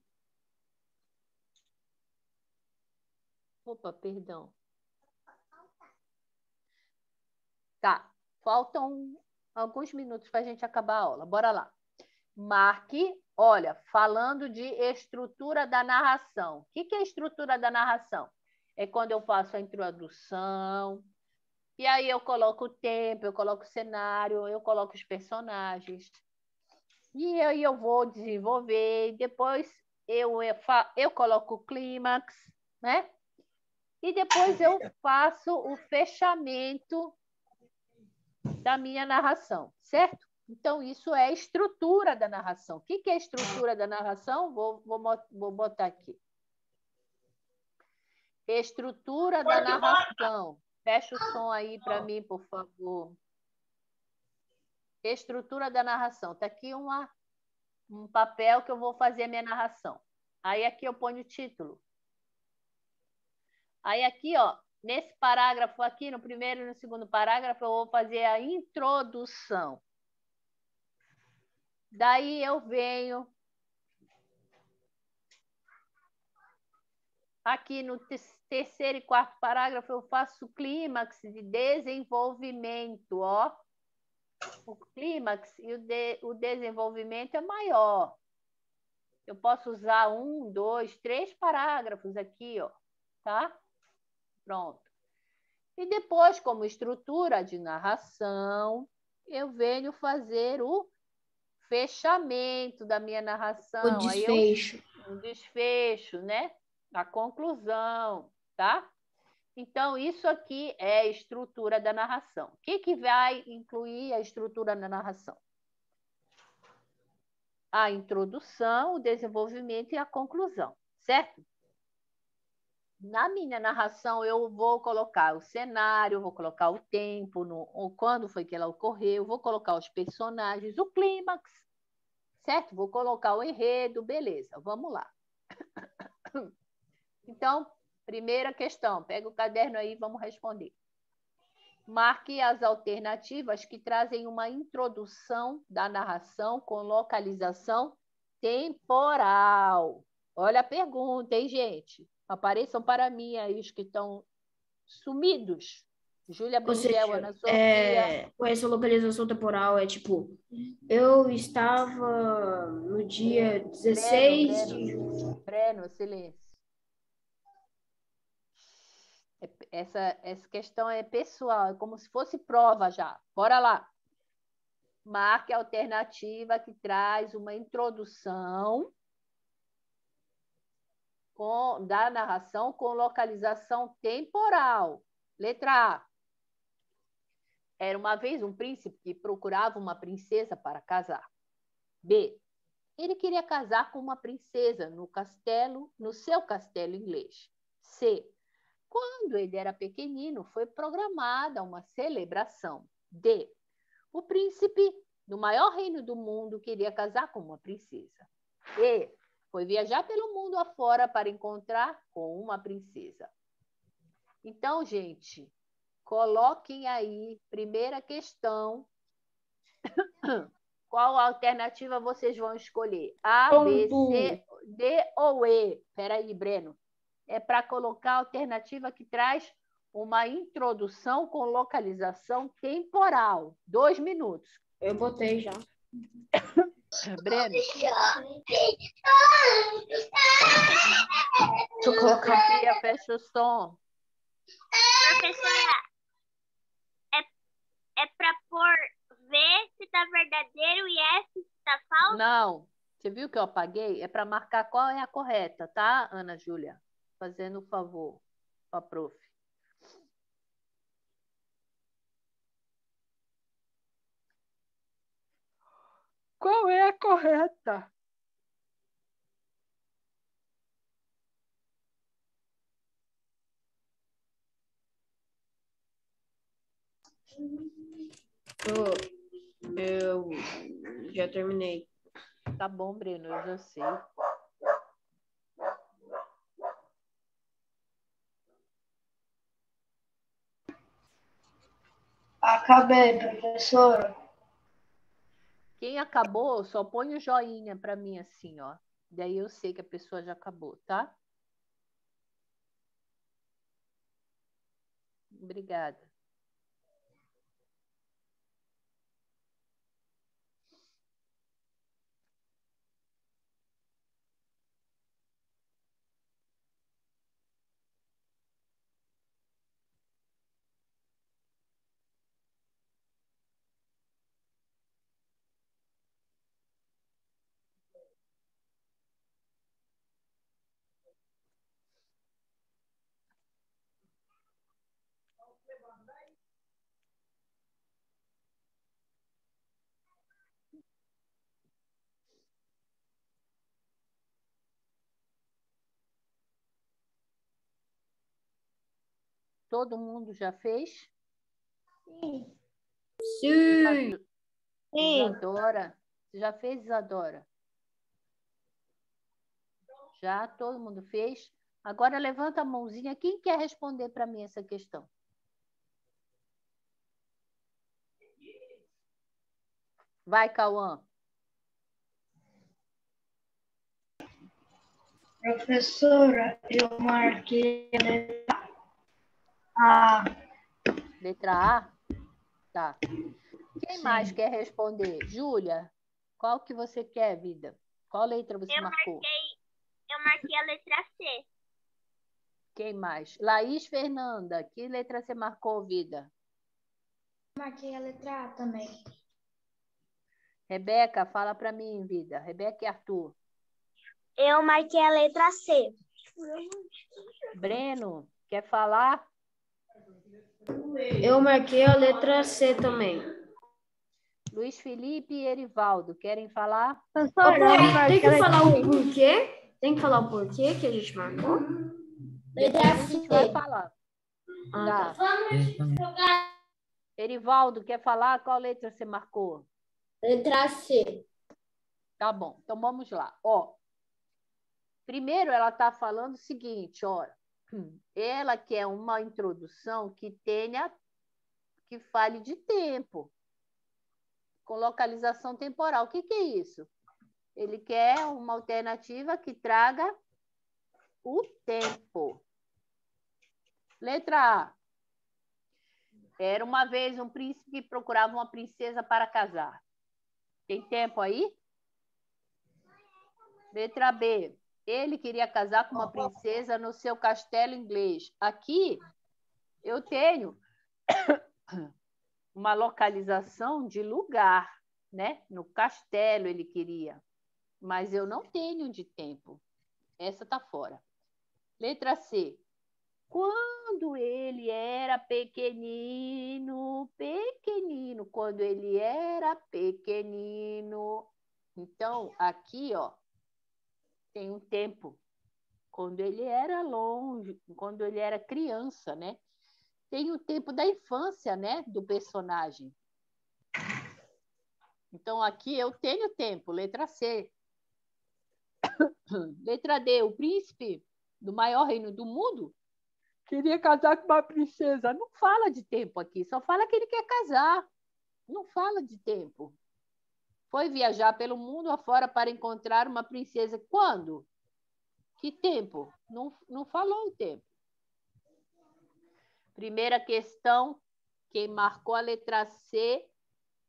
Opa, perdão. Tá, faltam alguns minutos para a gente acabar a aula. Bora lá. Marque, olha, falando de estrutura da narração. O que é a estrutura da narração? É quando eu faço a introdução, e aí eu coloco o tempo, eu coloco o cenário, eu coloco os personagens. E aí eu vou desenvolver, e depois eu coloco o clímax, né? E depois eu faço o fechamento da minha narração, certo? Então, isso é a estrutura da narração. O que é a estrutura da narração? Vou botar aqui. Estrutura da narração. Fecha o som aí para mim, por favor. Estrutura da narração. Está aqui um papel que eu vou fazer a minha narração. Aí aqui eu ponho o título. Aí aqui, ó, nesse parágrafo aqui, no primeiro e no segundo parágrafo, eu vou fazer a introdução. Daí eu venho Aqui no terceiro e quarto parágrafo eu faço clímax de desenvolvimento, ó. O clímax e o desenvolvimento é maior. Eu posso usar 1, 2, 3 parágrafos aqui, ó, tá? Pronto. E depois, como estrutura de narração, eu venho fazer o fechamento da minha narração. O desfecho. O desfecho, né? A conclusão, tá? Então, isso aqui é a estrutura da narração. O que vai incluir a estrutura da narração? A introdução, o desenvolvimento e a conclusão, certo? Na minha narração, eu vou colocar o cenário, vou colocar o tempo, quando foi que ela ocorreu, vou colocar os personagens, o clímax, certo? Vou colocar o enredo, beleza, vamos lá. Então, primeira questão, pega o caderno aí e vamos responder. Marque as alternativas que trazem uma introdução da narração com localização temporal. Olha a pergunta, hein, gente? Apareçam para mim aí os que estão sumidos. Júlia Bringel, Ana Sofia. Com essa localização temporal, é tipo, eu estava no dia 16 de julho. Breno, silêncio. Essa questão é pessoal, é como se fosse prova já. Bora lá. Marque a alternativa que traz uma introdução da narração com localização temporal. Letra A. Era uma vez um príncipe que procurava uma princesa para casar. B. Ele queria casar com uma princesa no seu castelo inglês. C. Quando ele era pequenino, foi programada uma celebração. D. O príncipe do maior reino do mundo queria casar com uma princesa. E. Foi viajar pelo mundo afora para encontrar com uma princesa. Então, gente, coloquem aí, primeira questão, qual alternativa vocês vão escolher? A, B, C, D ou E? Espera aí, Breno. É para colocar a alternativa que traz uma introdução com localização temporal. 2 minutos. Eu botei já. Breno. Deixa eu colocar. Sofia, fecha o som. Professora, é para pôr V se tá verdadeiro e S se tá falso? Não. Você viu que eu apaguei? É para marcar qual é a correta, tá, Ana Júlia? Fazendo o favor para a prof. Qual é a correta? Eu já terminei. Tá bom, Breno, eu já sei. Acabei, professora. Quem acabou, só põe o joinha para mim assim, ó. Daí eu sei que a pessoa já acabou, tá? Obrigada. Todo mundo já fez? Sim. Sim. Isadora. Você já fez, Isadora? Já? Todo mundo fez? Agora levanta a mãozinha. Quem quer responder para mim essa questão? Vai, Cauã. Professora, eu marquei a letra A. Letra A? Tá. Quem mais quer responder? Júlia, qual que você quer, vida? Qual letra você marcou? Eu marquei a letra C. Quem mais? Laís Fernanda, que letra você marcou, vida? Marquei a letra A também. Rebeca, fala para mim, vida. Rebeca e Arthur. Eu marquei a letra C. Breno, quer falar? Eu marquei a letra C também. Luiz Felipe e Erivaldo, querem falar? Tem que falar o porquê? Tem que falar o porquê que a gente marcou? Depois a gente vai falar. Ah, tá. Erivaldo, quer falar? Qual letra você marcou? Letra C. Tá bom, então vamos lá. Ó, primeiro ela está falando o seguinte, ó, ela quer uma introdução que fale de tempo, com localização temporal. O que é isso? Ele quer uma alternativa que traga o tempo. Letra A. Era uma vez um príncipe que procurava uma princesa para casar. Tem tempo aí? Letra B. Ele queria casar com uma princesa no seu castelo inglês. Aqui eu tenho uma localização de lugar, né? No castelo ele queria, mas eu não tenho de tempo. Essa tá fora. Letra C. Quando ele era pequenino, quando ele era pequenino. Então, aqui, ó, tem um tempo. Quando ele era longe, quando ele era criança, né? Tem o tempo da infância, né? Do personagem. Então, aqui eu tenho tempo. Letra C. Letra D. O príncipe do maior reino do mundo queria casar com uma princesa. Não fala de tempo aqui, só fala que ele quer casar. Não fala de tempo. Foi viajar pelo mundo afora para encontrar uma princesa. Quando? Que tempo? Não falou o tempo. Primeira questão, quem marcou a letra C,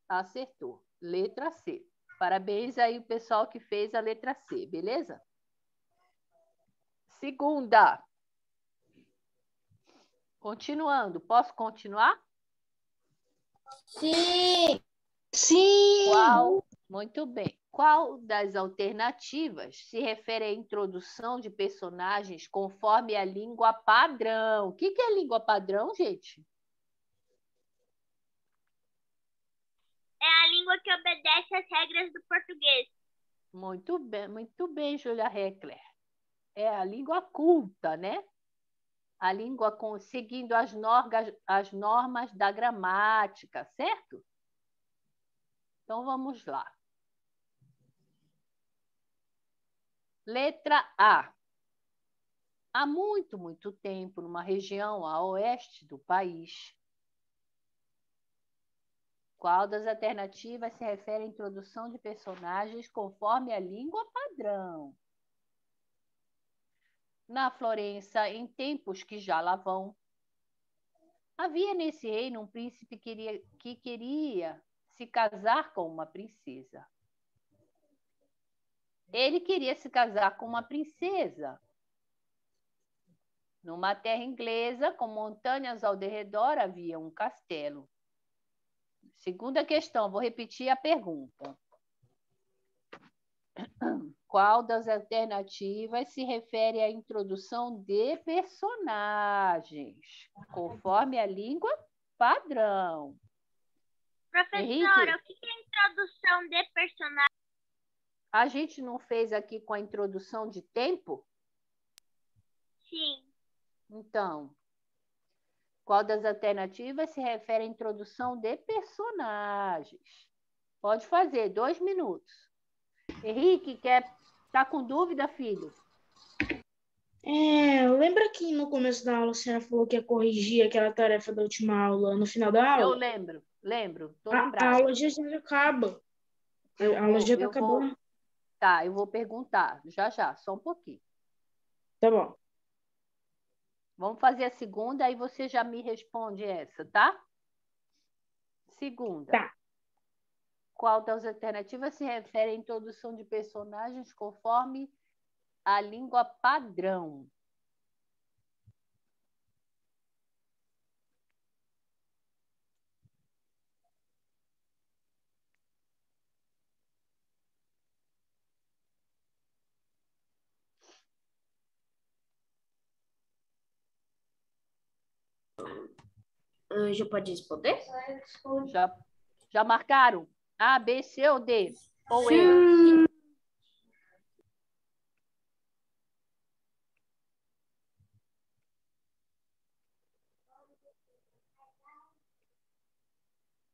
acertou. Letra C. Parabéns aí o pessoal que fez a letra C, beleza? Segunda. Continuando, posso continuar? Sim. Sim! Muito bem. Qual das alternativas se refere à introdução de personagens conforme a língua padrão? O que é língua padrão, gente? É a língua que obedece às regras do português. Muito bem, Júlia Heckler. É a língua culta, né? A língua seguindo as normas da gramática, certo? Então, vamos lá. Letra A. Há muito, muito tempo, numa região a oeste do país. Qual das alternativas se refere à introdução de personagens conforme a língua padrão? Na Florença, em tempos que já lá vão, havia nesse reino um príncipe que queria se casar com uma princesa. Ele queria se casar com uma princesa. Numa terra inglesa, com montanhas ao derredor, havia um castelo. Segunda questão, vou repetir a pergunta. Qual das alternativas se refere à introdução de personagens, conforme a língua padrão? Professora, Henrique, o que é introdução de personagem? a gente não fez aqui com a introdução de tempo? Sim. Então, qual das alternativas se refere à introdução de personagens? Pode fazer, 2 minutos. Henrique, tá com dúvida, filho? Lembra que no começo da aula a senhora falou que ia corrigir aquela tarefa da última aula no final da aula? Eu lembro, tô A lembrada. aula já acaba. A aula já tá acabando. Tá, eu vou perguntar, já, só um pouquinho. Tá bom. Vamos fazer a segunda, aí você já me responde essa, tá? Segunda. Tá. Qual das alternativas se refere à introdução de personagens conforme a língua padrão? Já pode responder? Já marcaram? A, B, C ou D? Ou E? Sim.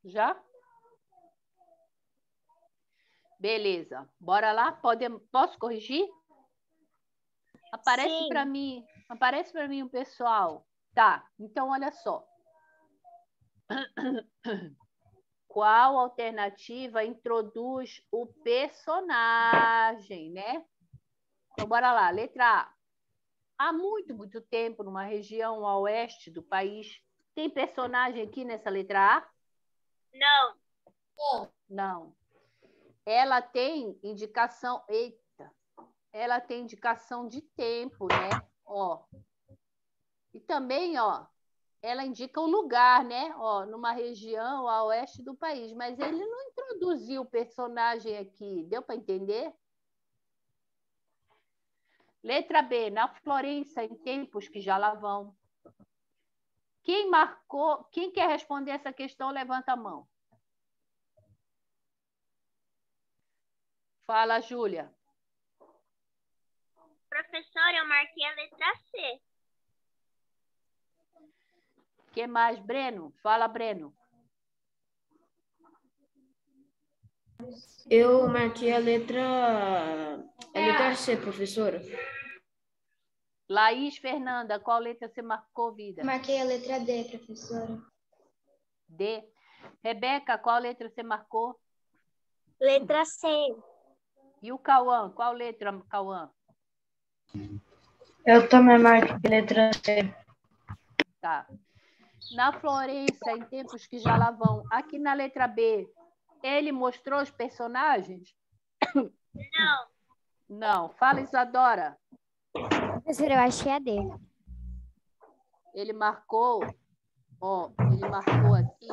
Já? Beleza. Bora lá? Posso corrigir? Aparece para mim o pessoal. Tá, então olha só. Qual alternativa introduz o personagem, né? Então, bora lá. Letra A. Há muito, muito tempo, numa região a oeste do país, tem personagem aqui nessa letra A? Não. Não. Ela tem indicação... Eita! Ela tem indicação de tempo, né? Ó. E também, ó, ela indica o lugar, né? Ó, numa região a oeste do país. Mas ele não introduziu o personagem aqui. Deu para entender? Letra B. Na Florença, em tempos que já lá vão. Quem marcou? Quem quer responder essa questão, levanta a mão. Fala, Júlia. Professora, eu marquei a letra C. O que mais, Breno? Fala, Breno. Eu marquei a letra C, professora. Laís Fernanda, qual letra você marcou, vida? Marquei a letra D, professora. D. Rebeca, qual letra você marcou? Letra C. E o Cauã, qual letra, Cauã? Eu também marquei letra C. Tá. Na Florença, em tempos que já lá vão. Aqui na letra B, ele mostrou os personagens? Não. Não. Fala, Isadora. Professora, eu acho que é a D. Ele marcou, ó, ele marcou aqui.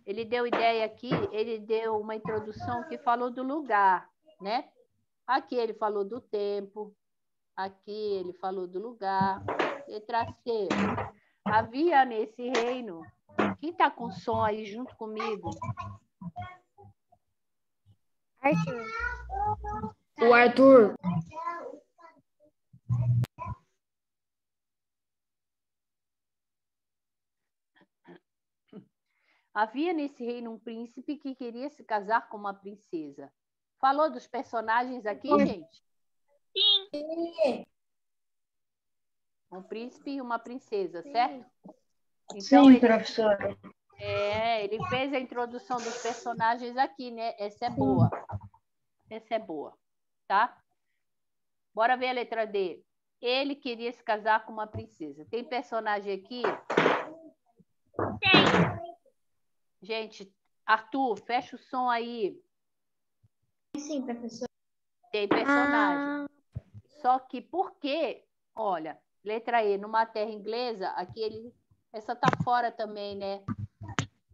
Ele deu ideia aqui, ele deu uma introdução que falou do lugar, né? Aqui ele falou do tempo, aqui ele falou do lugar. Letra C. Havia nesse reino... Quem está com som aí junto comigo? Arthur. O Arthur. Havia nesse reino um príncipe que queria se casar com uma princesa. Falou dos personagens aqui, gente? Sim. Um príncipe e uma princesa, certo? Então, sim, professora. Ele fez a introdução dos personagens aqui, né? Essa é boa. Essa é boa, tá? Bora ver a letra D. Ele queria se casar com uma princesa. Tem personagem aqui? Tem. Gente, Arthur, fecha o som aí. Sim, professora. Tem personagem. Só que por quê? Olha, letra E, numa terra inglesa, aqui essa tá fora também, né?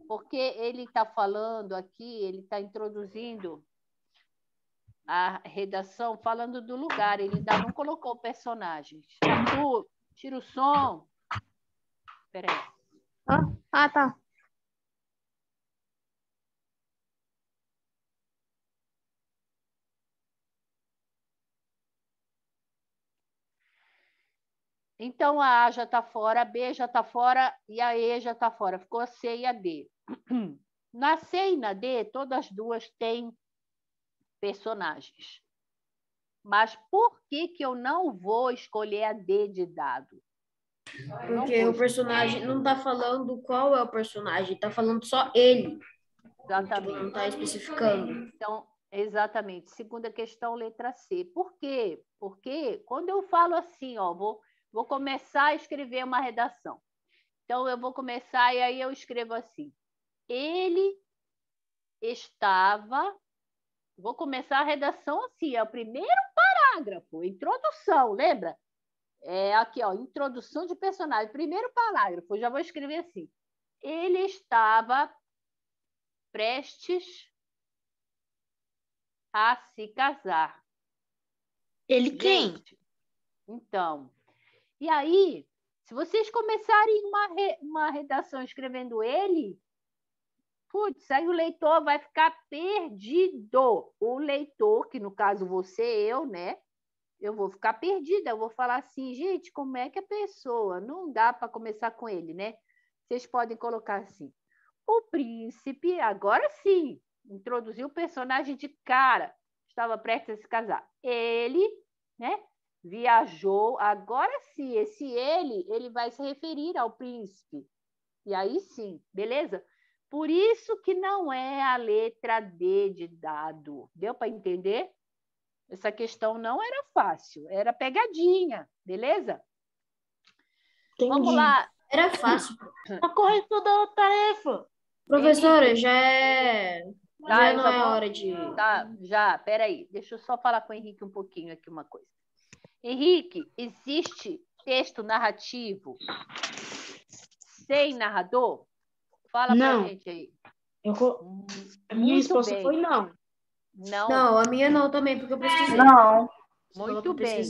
Porque ele está falando aqui, ele está introduzindo a redação falando do lugar, ele ainda não colocou personagens. Arthur, tira o som. Espera aí. Tá. Então, a A já está fora, a B já está fora e a E já está fora. Ficou a C e a D. Na C e na D, todas as duas têm personagens. Mas por que eu não vou escolher a D de dado? Porque o personagem não está falando qual é o personagem, está falando só ele. Exatamente. Não está especificando. Então, Exatamente. Segunda questão, letra C. Por quê? Porque quando eu falo assim, ó, vou começar a escrever uma redação. Então, eu vou começar e aí eu escrevo assim. Ele estava... Vou começar a redação assim, é o primeiro parágrafo, introdução, lembra? Aqui, ó, introdução de personagem, primeiro parágrafo, eu já vou escrever assim. Ele estava prestes a se casar. Ele quem? Gente, então, e aí, se vocês começarem uma redação escrevendo ele, putz, aí o leitor vai ficar perdido. O leitor, que no caso você, eu, né? Eu vou ficar perdida. Eu vou falar assim, gente, como é que a pessoa... Não dá para começar com ele, né? Vocês podem colocar assim. O príncipe, agora sim, introduziu o personagem de cara. Estava prestes a se casar. Ele, né? Viajou. Agora sim, esse ele vai se referir ao príncipe. E aí sim, beleza? Por isso que não é a letra D de dado. Deu para entender? Essa questão não era fácil, era pegadinha, beleza? Entendi. Vamos lá. Era fácil. A correção da tarefa. Professora, Henrique. já não é hora de... Tá, já, peraí. Deixa eu só falar com o Henrique um pouquinho aqui uma coisa. Henrique, existe texto narrativo sem narrador? Fala Não. pra gente aí. A minha Muito resposta bem. foi não. Não, a minha não também, porque eu pesquisei. Não. Muito bem.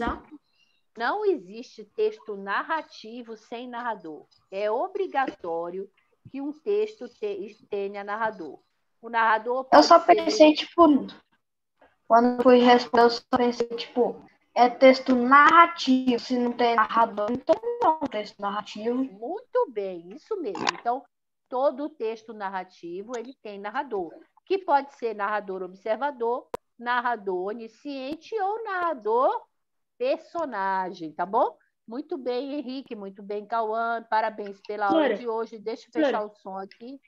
Não existe texto narrativo sem narrador. É obrigatório que um texto tenha narrador. O narrador pode Eu só ser... pensei, tipo, quando eu fui responder, eu só pensei, tipo, é texto narrativo. Se não tem narrador, então não é um texto narrativo. Muito bem, isso mesmo. Então, todo texto narrativo, ele tem narrador, que pode ser narrador observador, narrador onisciente ou narrador personagem, tá bom? Muito bem, Henrique, muito bem, Cauã, parabéns pela aula de hoje. Deixa eu fechar o som aqui.